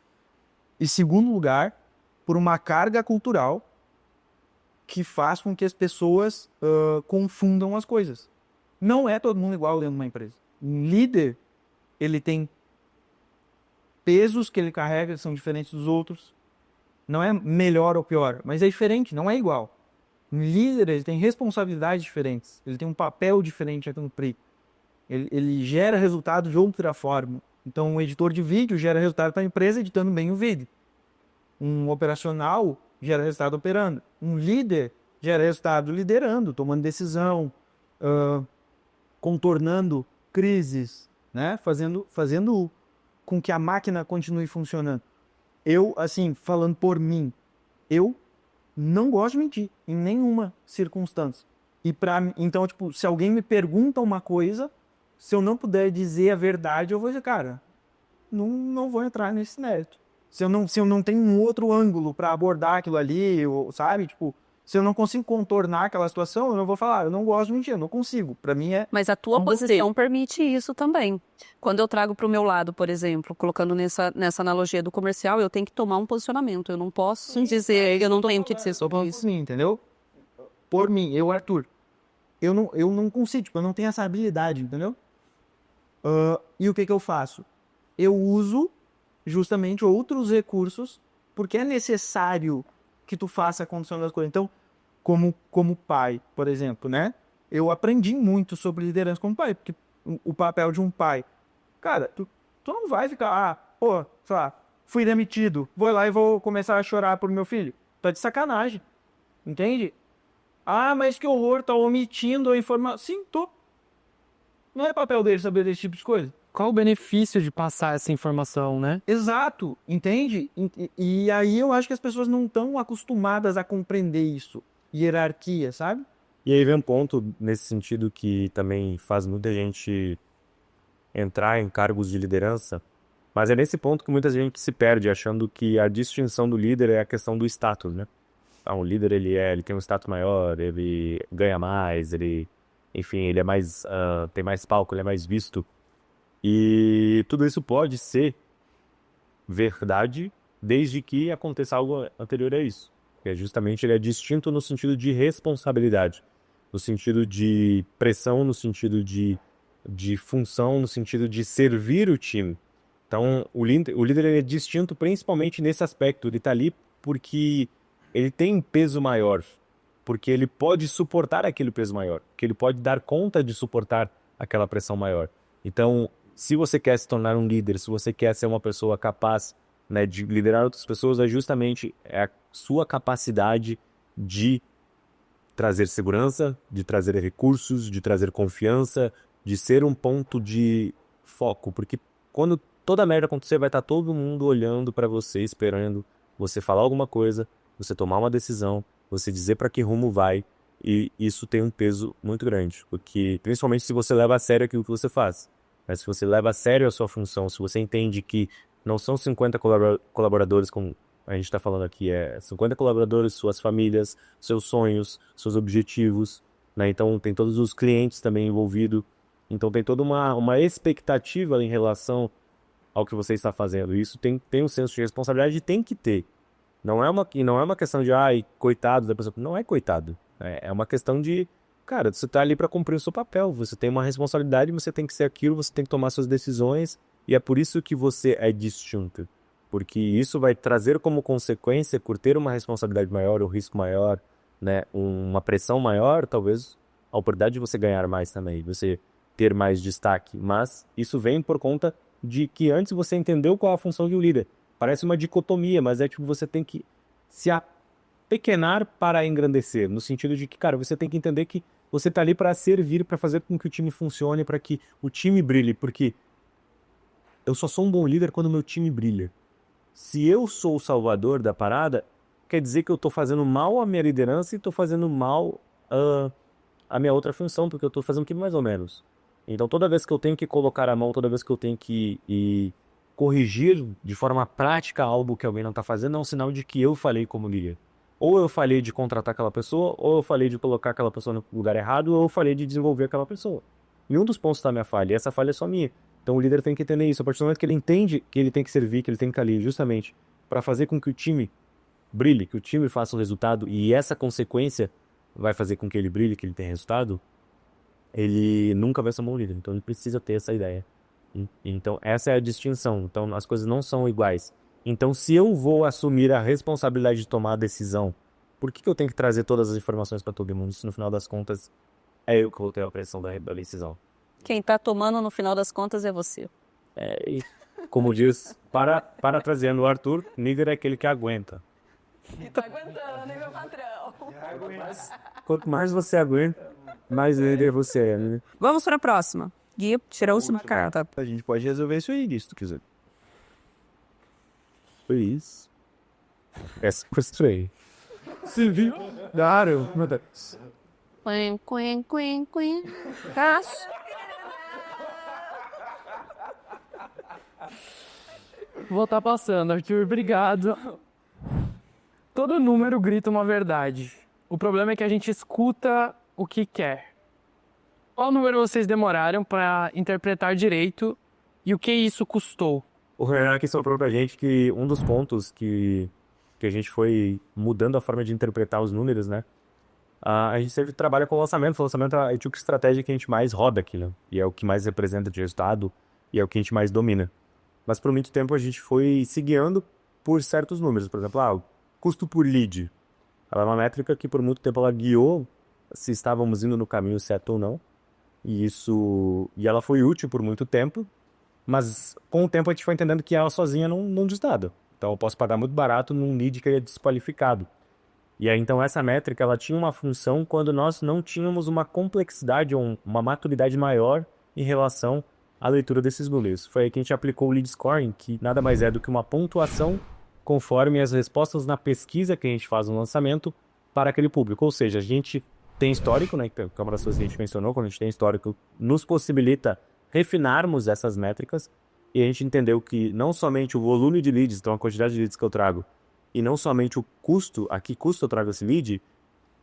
E segundo lugar, por uma carga cultural que faz com que as pessoas confundam as coisas. Não é todo mundo igual dentro de uma empresa. Um líder, ele tem pesos que ele carrega que são diferentes dos outros. Não é melhor ou pior, mas é diferente, não é igual. Um líder, ele tem responsabilidades diferentes, ele tem um papel diferente a cumprir. Ele gera resultado de outra forma. Então, um editor de vídeo gera resultado para a empresa editando bem o vídeo. Um operacional gera resultado operando. Um líder gera resultado liderando, tomando decisão, contornando crises, né? Fazendo com que a máquina continue funcionando. Eu, assim, falando por mim, eu não gosto de mentir em nenhuma circunstância. Então, tipo, se alguém me pergunta uma coisa, se eu não puder dizer a verdade, eu vou dizer, cara, não vou entrar nesse mérito. Se eu não tenho um outro ângulo para abordar aquilo ali, sabe? Tipo, Se eu não consigo contornar aquela situação, eu não vou falar, eu não gosto de mentir, eu não consigo. Para mim é Mas a tua Vamos posição permite isso também. Quando eu trago para o meu lado, por exemplo, colocando nessa analogia do comercial, eu tenho que tomar um posicionamento. Eu não posso dizer, eu não tenho que dizer sobre por isso. mim, entendeu? Por mim, eu, Arthur. Eu não consigo, tipo, eu não tenho essa habilidade, entendeu? E o que eu faço? Eu uso justamente outros recursos porque é necessário que tu faça a condição das coisas. Então, como pai, por exemplo, né? Eu aprendi muito sobre liderança como pai, porque o papel de um pai, cara, tu não vai ficar, sei lá, fui demitido, vou lá e vou começar a chorar por meu filho. Tá de sacanagem, entende? Ah, mas que horror, tá omitindo a informação. Sim, tô. Não é papel dele saber desse tipo de coisa. Qual o benefício de passar essa informação, né? Exato, entende? E aí eu acho que as pessoas não estão acostumadas a compreender isso. Hierarquia, sabe? E aí vem um ponto nesse sentido que também faz muita gente entrar em cargos de liderança, mas é nesse ponto que muita gente se perde, achando que a distinção do líder é a questão do status, né? O líder ele tem um status maior, ele ganha mais, enfim, ele é mais, tem mais palco, ele é mais visto. E tudo isso pode ser verdade desde que aconteça algo anterior a isso. Que é justamente ele é distinto no sentido de responsabilidade, no sentido de pressão, no sentido de função, no sentido de servir o time. Então, o líder ele é distinto principalmente nesse aspecto. Ele está ali porque ele tem peso maior, porque ele pode suportar aquele peso maior, que ele pode dar conta de suportar aquela pressão maior. Então, se você quer se tornar um líder, se você quer ser uma pessoa capaz, né, de liderar outras pessoas, é justamente a sua capacidade de trazer segurança, de trazer recursos, de trazer confiança, de ser um ponto de foco, porque quando toda merda acontecer, vai estar todo mundo olhando para você, esperando você falar alguma coisa, você tomar uma decisão, você dizer para que rumo vai, e isso tem um peso muito grande, porque principalmente se você leva a sério aquilo que você faz. Mas se você leva a sério a sua função, se você entende que não são 50 colaboradores, como a gente está falando aqui, é 50 colaboradores, suas famílias, seus sonhos, seus objetivos, né? Então tem todos os clientes também envolvidos, então tem toda uma expectativa em relação ao que você está fazendo. Isso tem um senso de responsabilidade e tem que ter. Não é uma questão de, ai, coitado da pessoa. Não é coitado. É uma questão de, cara, você está ali para cumprir o seu papel. Você tem uma responsabilidade, você tem que ser aquilo, você tem que tomar suas decisões. E é por isso que você é distinto. Porque isso vai trazer como consequência, por ter uma responsabilidade maior, um risco maior, né, uma pressão maior, talvez a oportunidade de você ganhar mais também, você ter mais destaque. Mas isso vem por conta de que antes você entendeu qual a função de um líder. Parece uma dicotomia, mas é tipo, você tem que se apequenar para engrandecer, no sentido de que, cara, você tem que entender que você está ali para servir, para fazer com que o time funcione, para que o time brilhe, porque eu só sou um bom líder quando o meu time brilha. Se eu sou o salvador da parada, quer dizer que eu estou fazendo mal a minha liderança e estou fazendo mal a minha outra função, porque eu estou fazendo o que mais ou menos. Então toda vez que eu tenho que colocar a mão, toda vez que eu tenho que corrigir de forma prática algo que alguém não está fazendo, é um sinal de que eu falhei como líder. Ou eu falhei de contratar aquela pessoa, ou eu falhei de colocar aquela pessoa no lugar errado, ou eu falhei de desenvolver aquela pessoa. E um dos pontos da minha falha, e essa falha é só minha. Então o líder tem que entender isso. A partir do momento que ele entende que ele tem que servir, que ele tem que estar ali justamente para fazer com que o time brilhe, que o time faça o resultado, e essa consequência vai fazer com que ele brilhe, que ele tenha resultado, ele nunca vai ser um bom líder. Então ele precisa ter essa ideia. Então essa é a distinção. Então as coisas não são iguais. Então se eu vou assumir a responsabilidade de tomar a decisão, por que eu tenho que trazer todas as informações para todo mundo? Se no final das contas é eu que vou ter a pressão da decisão. Quem tá tomando no final das contas é você. E, como diz, parafraseando o Arthur, líder é aquele que aguenta. Tá aguentando, hein, meu patrão? Quanto mais você aguenta, mais líder você é, né? Vamos para a próxima. Gui, tirou uma carta. A gente pode resolver isso aí, se tu quiser. Foi isso. Essa frustrei. Você viu? Claro, meu Deus. Quen. Cacho. Vou estar passando, Arthur, obrigado. Todo número grita uma verdade. O problema é que a gente escuta o que quer. Qual número vocês demoraram para interpretar direito e o que isso custou? O Renan aqui soprou pra gente que um dos pontos que a gente foi mudando a forma de interpretar os números, né? A gente sempre trabalha com o lançamento. O lançamento é a tipo de estratégia que a gente mais roda aqui, né? E é o que mais representa de resultado e é o que a gente mais domina. Mas por muito tempo a gente foi se guiando por certos números. Por exemplo, o custo por lead. Ela é uma métrica que por muito tempo ela guiou se estávamos indo no caminho certo ou não. E ela foi útil por muito tempo, mas com o tempo a gente foi entendendo que ela sozinha não diz nada. Então eu posso pagar muito barato num lead que é desqualificado. E aí então essa métrica ela tinha uma função quando nós não tínhamos uma complexidade ou uma maturidade maior em relação à leitura desses números. Foi aí que a gente aplicou o lead scoring, que nada mais é do que uma pontuação conforme as respostas na pesquisa que a gente faz no lançamento para aquele público. Ou seja, a gente tem histórico, né, que a Câmara das Pessoas que a gente mencionou, quando a gente tem histórico, nos possibilita refinarmos essas métricas e a gente entendeu que não somente o volume de leads, então a quantidade de leads que eu trago, e não somente o custo, a que custo eu trago esse lead,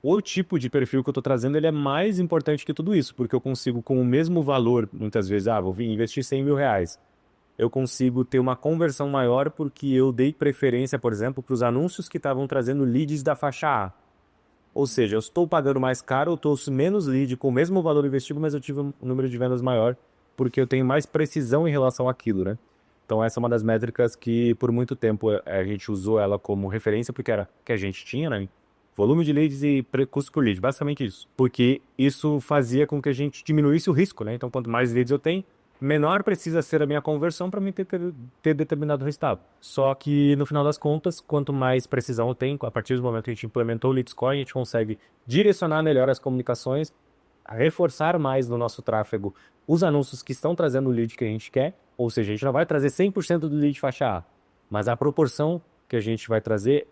o tipo de perfil que eu estou trazendo ele é mais importante que tudo isso, porque eu consigo com o mesmo valor, muitas vezes, vou vir investir 100 mil reais, eu consigo ter uma conversão maior porque eu dei preferência, por exemplo, para os anúncios que estavam trazendo leads da faixa A. Ou seja, eu estou pagando mais caro, eu trouxe menos lead com o mesmo valor investido, mas eu tive um número de vendas maior, porque eu tenho mais precisão em relação àquilo, né? Então essa é uma das métricas que por muito tempo a gente usou ela como referência, porque era que a gente tinha, né? Volume de leads e custo por lead, basicamente isso. Porque isso fazia com que a gente diminuísse o risco, né? Então quanto mais leads eu tenho, menor precisa ser a minha conversão para mim ter determinado resultado. Só que no final das contas, quanto mais precisão eu tenho, a partir do momento que a gente implementou o lead scoring, a gente consegue direcionar melhor as comunicações, reforçar mais no nosso tráfego os anúncios que estão trazendo o lead que a gente quer, ou seja, a gente não vai trazer 100% do lead faixa A, mas a proporção que a gente vai trazer,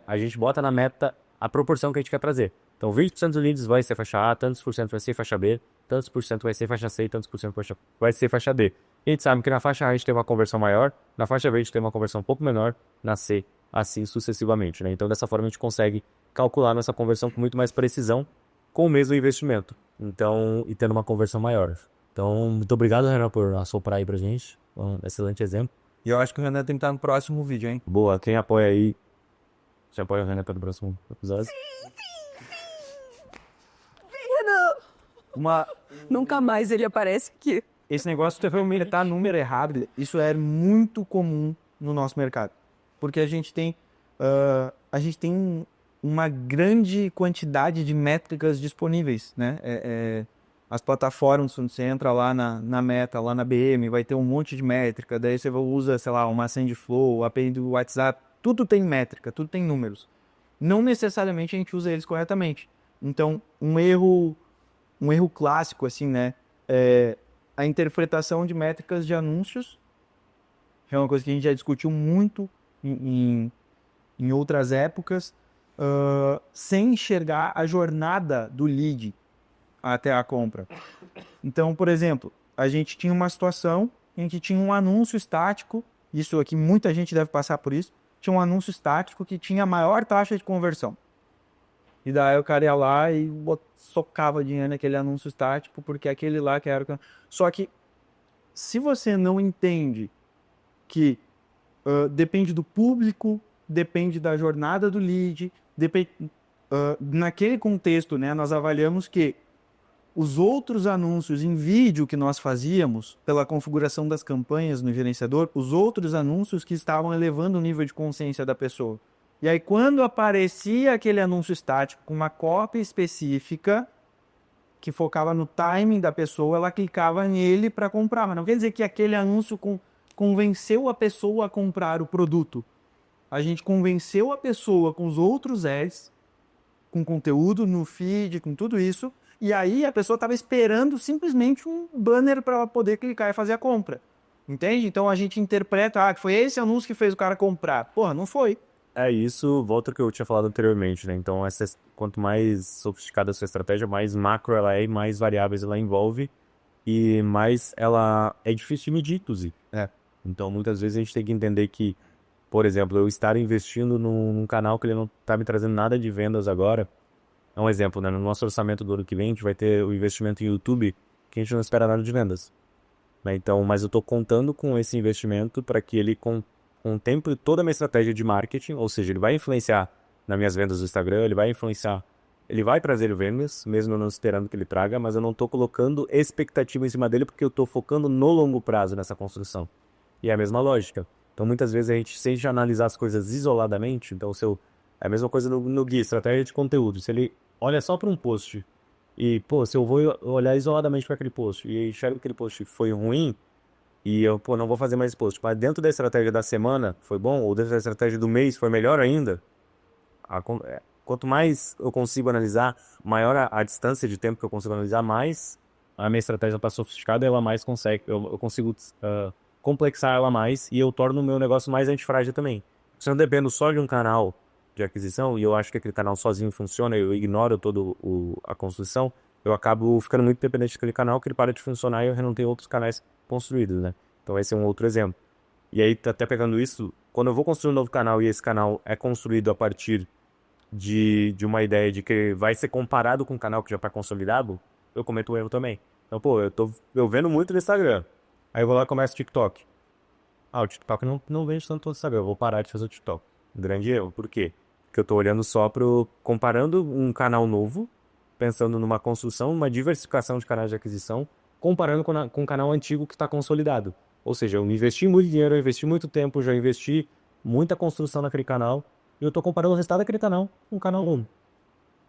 a gente bota na meta a proporção que a gente quer trazer. Então 20% dos leads vai ser faixa A, tantos por cento vai ser faixa B, tantos por cento vai ser faixa C, tantos por cento vai ser faixa D. E a gente sabe que na faixa A a gente tem uma conversão maior, na faixa B a gente tem uma conversão um pouco menor, na C assim sucessivamente, né? Então dessa forma a gente consegue calcular nossa conversão com muito mais precisão com o mesmo investimento. Então, e tendo uma conversão maior. Então, muito obrigado, Renan, por assoprar aí pra gente. Um excelente exemplo. E eu acho que o Renan tem que estar no próximo vídeo, hein? Boa, quem apoia aí, você apoia o Renan para o próximo episódio? Nunca mais ele aparece aqui. Esse negócio de aumentar número errado, isso é muito comum no nosso mercado. Porque a gente tem uma grande quantidade de métricas disponíveis, né? As plataformas, quando você entra lá na Meta, lá na BM, vai ter um monte de métrica, daí você usa, sei lá, uma Sendflow, o API do WhatsApp, tudo tem métrica, tudo tem números. Não necessariamente a gente usa eles corretamente. Então, um erro clássico, assim, né, é a interpretação de métricas de anúncios, que é uma coisa que a gente já discutiu muito em outras épocas, sem enxergar a jornada do lead até a compra. Então, por exemplo, a gente tinha uma situação em que tinha um anúncio estático, isso aqui muita gente deve passar por isso, tinha um anúncio estático que tinha a maior taxa de conversão. E daí o cara ia lá e socava dinheiro naquele anúncio estático, porque aquele lá que era... Só que, se você não entende que depende do público, depende da jornada do lead, naquele contexto, né, nós avaliamos que os outros anúncios em vídeo que nós fazíamos, pela configuração das campanhas no gerenciador, os outros anúncios que estavam elevando o nível de consciência da pessoa. E aí, quando aparecia aquele anúncio estático com uma cópia específica, que focava no timing da pessoa, ela clicava nele para comprar. Mas não quer dizer que aquele anúncio convenceu a pessoa a comprar o produto. A gente convenceu a pessoa com os outros ads, com conteúdo no feed, com tudo isso, e aí a pessoa estava esperando simplesmente um banner para ela poder clicar e fazer a compra. Entende? Então a gente interpreta, que foi esse anúncio que fez o cara comprar. Porra, não foi. É isso, volta ao que eu tinha falado anteriormente, né? Então, quanto mais sofisticada a sua estratégia, mais macro ela é e mais variáveis ela envolve e mais ela é difícil de medir, inclusive. Então, muitas vezes a gente tem que entender que, por exemplo, eu estar investindo num canal que ele não está me trazendo nada de vendas agora, É um exemplo, né? No nosso orçamento do ano que vem, a gente vai ter o investimento em YouTube, que a gente não espera nada de vendas. Né? Então, mas eu estou contando com esse investimento para que ele contemple toda a minha estratégia de marketing, ou seja, ele vai influenciar nas minhas vendas do Instagram, ele vai influenciar, ele vai trazer vendas, mesmo eu não esperando que ele traga, mas eu não estou colocando expectativa em cima dele porque eu estou focando no longo prazo nessa construção. E é a mesma lógica. Então, muitas vezes a gente, se a gente analisar as coisas isoladamente, então é a mesma coisa no guia, estratégia de conteúdo. Se ele olha só para um post e, pô, se eu vou olhar isoladamente para aquele post e enxergo que aquele post foi ruim e eu, pô, não vou fazer mais esse post, mas dentro da estratégia da semana foi bom, ou dentro da estratégia do mês foi melhor ainda, quanto mais eu consigo analisar, maior a distância de tempo que eu consigo analisar, mais a minha estratégia está sofisticada, ela mais consegue, eu consigo complexar ela mais e eu torno o meu negócio mais antifrágil também. Se eu não dependo só de um canal de aquisição e eu acho que aquele canal sozinho funciona, eu ignoro toda a construção, eu acabo ficando muito dependente daquele canal que ele para de funcionar e eu não tenho outros canais construídos, né? Então esse é um outro exemplo. E aí, até pegando isso, quando eu vou construir um novo canal e esse canal é construído a partir de uma ideia de que vai ser comparado com um canal que já está consolidado, eu cometo um erro também. Então, pô, eu vendo muito no Instagram. Aí eu vou lá e começo o TikTok. O TikTok não vende tanto no Instagram, eu vou parar de fazer o TikTok. Grande erro. Por quê? Porque eu tô olhando só comparando um canal novo, pensando numa construção, uma diversificação de canais de aquisição, comparando com um canal antigo que está consolidado. Ou seja, eu investi muito dinheiro, eu investi muito tempo, já investi muita construção naquele canal, e eu tô comparando o resultado daquele canal com um canal novo.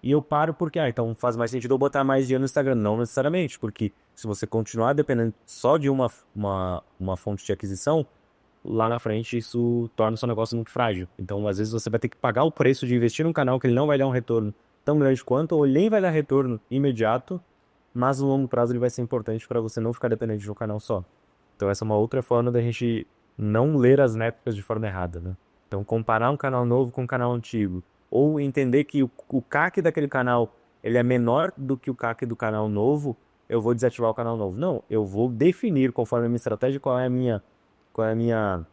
E eu paro porque, então faz mais sentido eu botar mais dinheiro no Instagram. Não necessariamente, porque se você continuar dependendo só de uma fonte de aquisição, lá na frente isso torna o seu negócio muito frágil. Então, às vezes, você vai ter que pagar o preço de investir num canal que ele não vai dar um retorno tão grande quanto, ou ele nem vai dar retorno imediato, mas no longo prazo ele vai ser importante para você não ficar dependente de um canal só. Então, essa é uma outra forma da gente não ler as métricas de forma errada, né? Então, comparar um canal novo com um canal antigo, ou entender que o CAC daquele canal ele é menor do que o CAC do canal novo, eu vou desativar o canal novo. Não, eu vou definir conforme a minha estratégia qual é a minha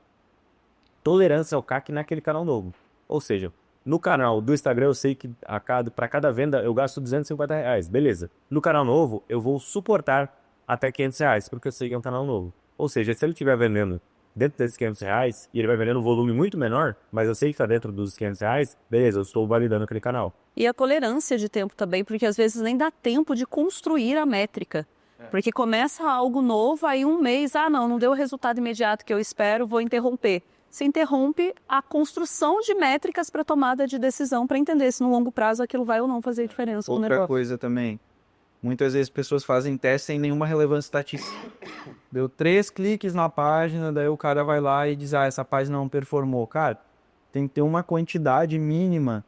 tolerância ao CAC naquele canal novo. Ou seja, no canal do Instagram eu sei que para cada venda eu gasto R$250, beleza. No canal novo eu vou suportar até R$500, porque eu sei que é um canal novo. Ou seja, se ele estiver vendendo dentro desses R$500 e ele vai vendendo um volume muito menor, mas eu sei que está dentro dos R$500, beleza, eu estou validando aquele canal. E a tolerância de tempo também, porque às vezes nem dá tempo de construir a métrica. Porque começa algo novo, aí um mês, não deu o resultado imediato que eu espero, vou interromper. Você interrompe a construção de métricas para tomada de decisão, para entender se no longo prazo aquilo vai ou não fazer diferença no negócio. Outra coisa também, muitas vezes pessoas fazem teste sem nenhuma relevância estatística. Deu 3 cliques na página, daí o cara vai lá e diz, essa página não performou. Cara, tem que ter uma quantidade mínima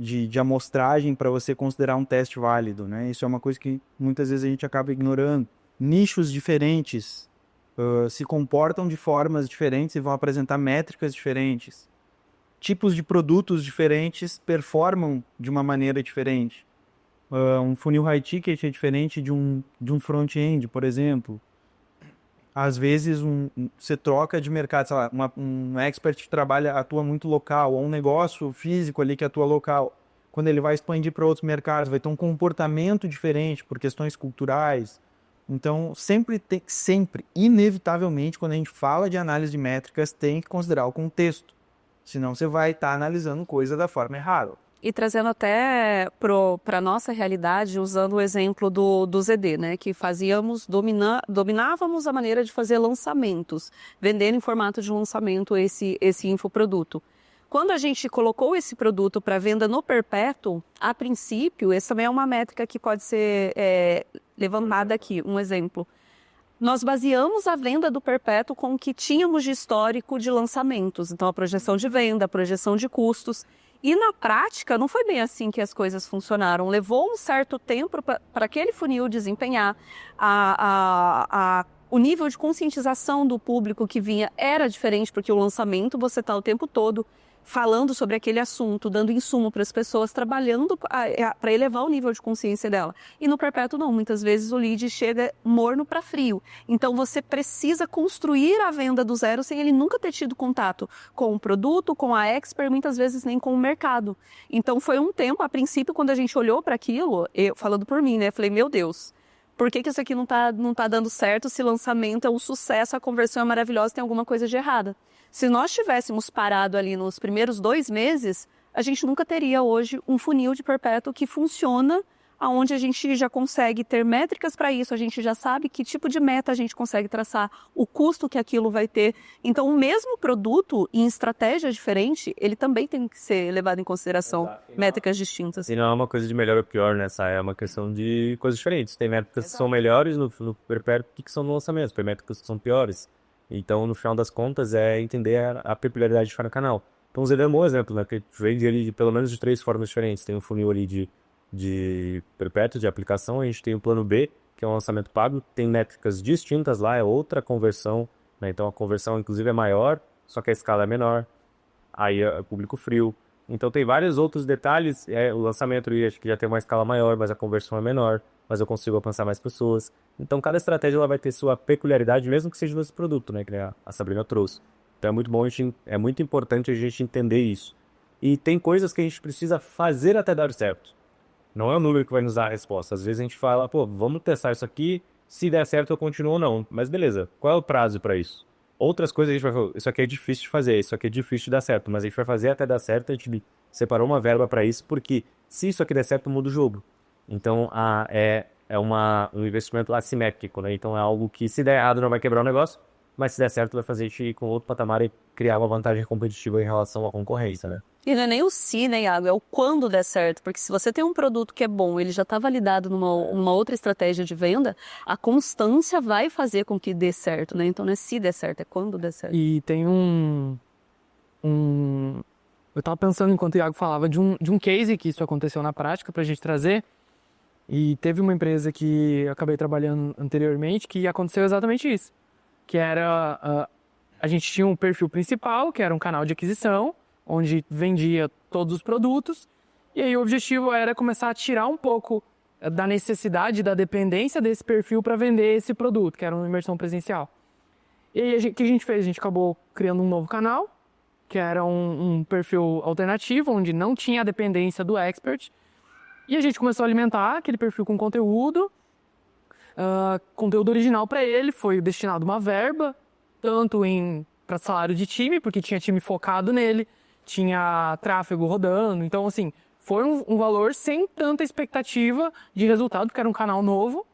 de amostragem para você considerar um teste válido, né? Isso é uma coisa que muitas vezes a gente acaba ignorando. Nichos diferentes se comportam de formas diferentes e vão apresentar métricas diferentes. Tipos de produtos diferentes performam de uma maneira diferente. Um funil high ticket é diferente de um front-end, por exemplo. Às vezes você troca de mercado, sei lá, um expert que atua muito local, ou um negócio físico ali que atua local. Quando ele vai expandir para outros mercados, vai ter um comportamento diferente por questões culturais. Então, sempre, inevitavelmente, quando a gente fala de análise de métricas, tem que considerar o contexto. Senão você vai estar analisando coisa da forma errada. E trazendo até para a nossa realidade, usando o exemplo do ZD, né? Que dominávamos a maneira de fazer lançamentos, vender em formato de lançamento esse infoproduto. Quando a gente colocou esse produto para venda no perpétuo, a princípio, essa também é uma métrica que pode ser levantada aqui, um exemplo. Nós baseamos a venda do perpétuo com o que tínhamos de histórico de lançamentos. Então, a projeção de venda, a projeção de custos. E na prática, não foi bem assim que as coisas funcionaram. Levou um certo tempo para aquele funil desempenhar. O nível de conscientização do público que vinha era diferente, porque o lançamento você está o tempo todo falando sobre aquele assunto, dando insumo para as pessoas, trabalhando para elevar o nível de consciência dela. E no perpétuo não, muitas vezes o lead chega morno para frio. Então você precisa construir a venda do zero sem ele nunca ter tido contato com o produto, com a expert, muitas vezes nem com o mercado. Então foi um tempo, a princípio, quando a gente olhou para aquilo, eu falando por mim, né, falei, meu Deus, por que isso aqui não tá dando certo? Se lançamento é um sucesso, a conversão é maravilhosa, tem alguma coisa de errada. Se nós tivéssemos parado ali nos primeiros 2 meses, a gente nunca teria hoje um funil de perpétuo que funciona, onde a gente já consegue ter métricas para isso, a gente já sabe que tipo de meta a gente consegue traçar, o custo que aquilo vai ter. Então, o mesmo produto em estratégia diferente, ele também tem que ser levado em consideração, métricas distintas. E não é uma coisa de melhor ou pior, né? Essa é uma questão de coisas diferentes. Tem métricas que são melhores no perpétuo que são no lançamento, tem métricas que são piores. Então, no final das contas, é entender a peculiaridade de cada canal. Então, o Zé é um bom exemplo, né? Porque vende ali pelo menos de 3 formas diferentes. Tem um funil ali de perpétuo, de aplicação. A gente tem o plano B, que é um lançamento pago. Tem métricas distintas lá, é outra conversão, né? Então, a conversão, inclusive, é maior, só que a escala é menor. Aí é público frio. Então, tem vários outros detalhes. O lançamento, acho que já tem uma escala maior, mas a conversão é menor. Mas eu consigo alcançar mais pessoas. Então, cada estratégia ela vai ter sua peculiaridade, mesmo que seja desse produto, né? Que a Sabrina trouxe. Então, é muito bom, é muito importante a gente entender isso. E tem coisas que a gente precisa fazer até dar certo. Não é o número que vai nos dar a resposta. Às vezes a gente fala, pô, vamos testar isso aqui. Se der certo, eu continuo ou não. Mas beleza, qual é o prazo para isso? Outras coisas a gente vai falar, isso aqui é difícil de fazer, isso aqui é difícil de dar certo. Mas a gente vai fazer até dar certo, a gente separou uma verba para isso, porque se isso aqui der certo, muda o jogo. Então, é um investimento assimétrico, né? Então, é algo que, se der errado, não vai quebrar o negócio, mas se der certo, vai fazer a gente ir com outro patamar e criar uma vantagem competitiva em relação à concorrência, né? E não é nem o se, né, Iago? É o quando der certo. Porque se você tem um produto que é bom, ele já está validado numa outra estratégia de venda, a constância vai fazer com que dê certo, né? Então, não é se der certo, é quando der certo. E tem eu tava pensando, enquanto o Iago falava, de um case que isso aconteceu na prática pra gente trazer. E teve uma empresa que eu acabei trabalhando anteriormente que aconteceu exatamente isso. Que era, a gente tinha um perfil principal, que era um canal de aquisição, onde vendia todos os produtos. E aí o objetivo era começar a tirar um pouco da necessidade, da dependência desse perfil para vender esse produto, que era uma imersão presencial. E aí o que a gente fez? A gente acabou criando um novo canal, que era um perfil alternativo, onde não tinha a dependência do expert. E a gente começou a alimentar aquele perfil com conteúdo original para ele, foi destinado uma verba, tanto para salário de time, porque tinha time focado nele, tinha tráfego rodando, então assim, foi um valor sem tanta expectativa de resultado, porque era um canal novo.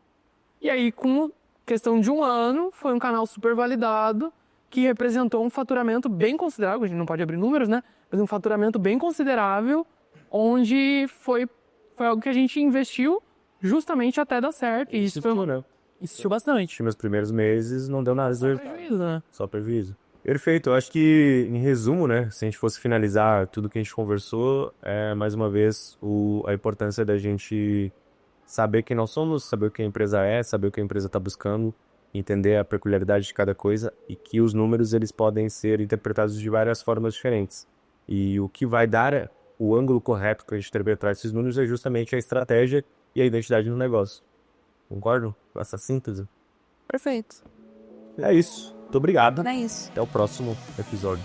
E aí, com questão de 1 ano, foi um canal super validado, que representou um faturamento bem considerável, a gente não pode abrir números, né? Mas um faturamento bem considerável, onde foi algo que a gente investiu justamente até dar certo. E isso insistiu bastante. Meus primeiros meses não deu nada de resultado. Prejuízo, né? Só prejuízo. Perfeito. Eu acho que, em resumo, né, se a gente fosse finalizar tudo que a gente conversou, mais uma vez, a importância da gente saber quem nós somos, saber o que a empresa é, saber o que a empresa está buscando, entender a peculiaridade de cada coisa e que os números eles podem ser interpretados de várias formas diferentes. E o que vai dar o ângulo correto para a gente interpretar esses números é justamente a estratégia e a identidade do negócio. Concordo com essa síntese? Perfeito. É isso. Muito obrigado. É isso. Até o próximo episódio.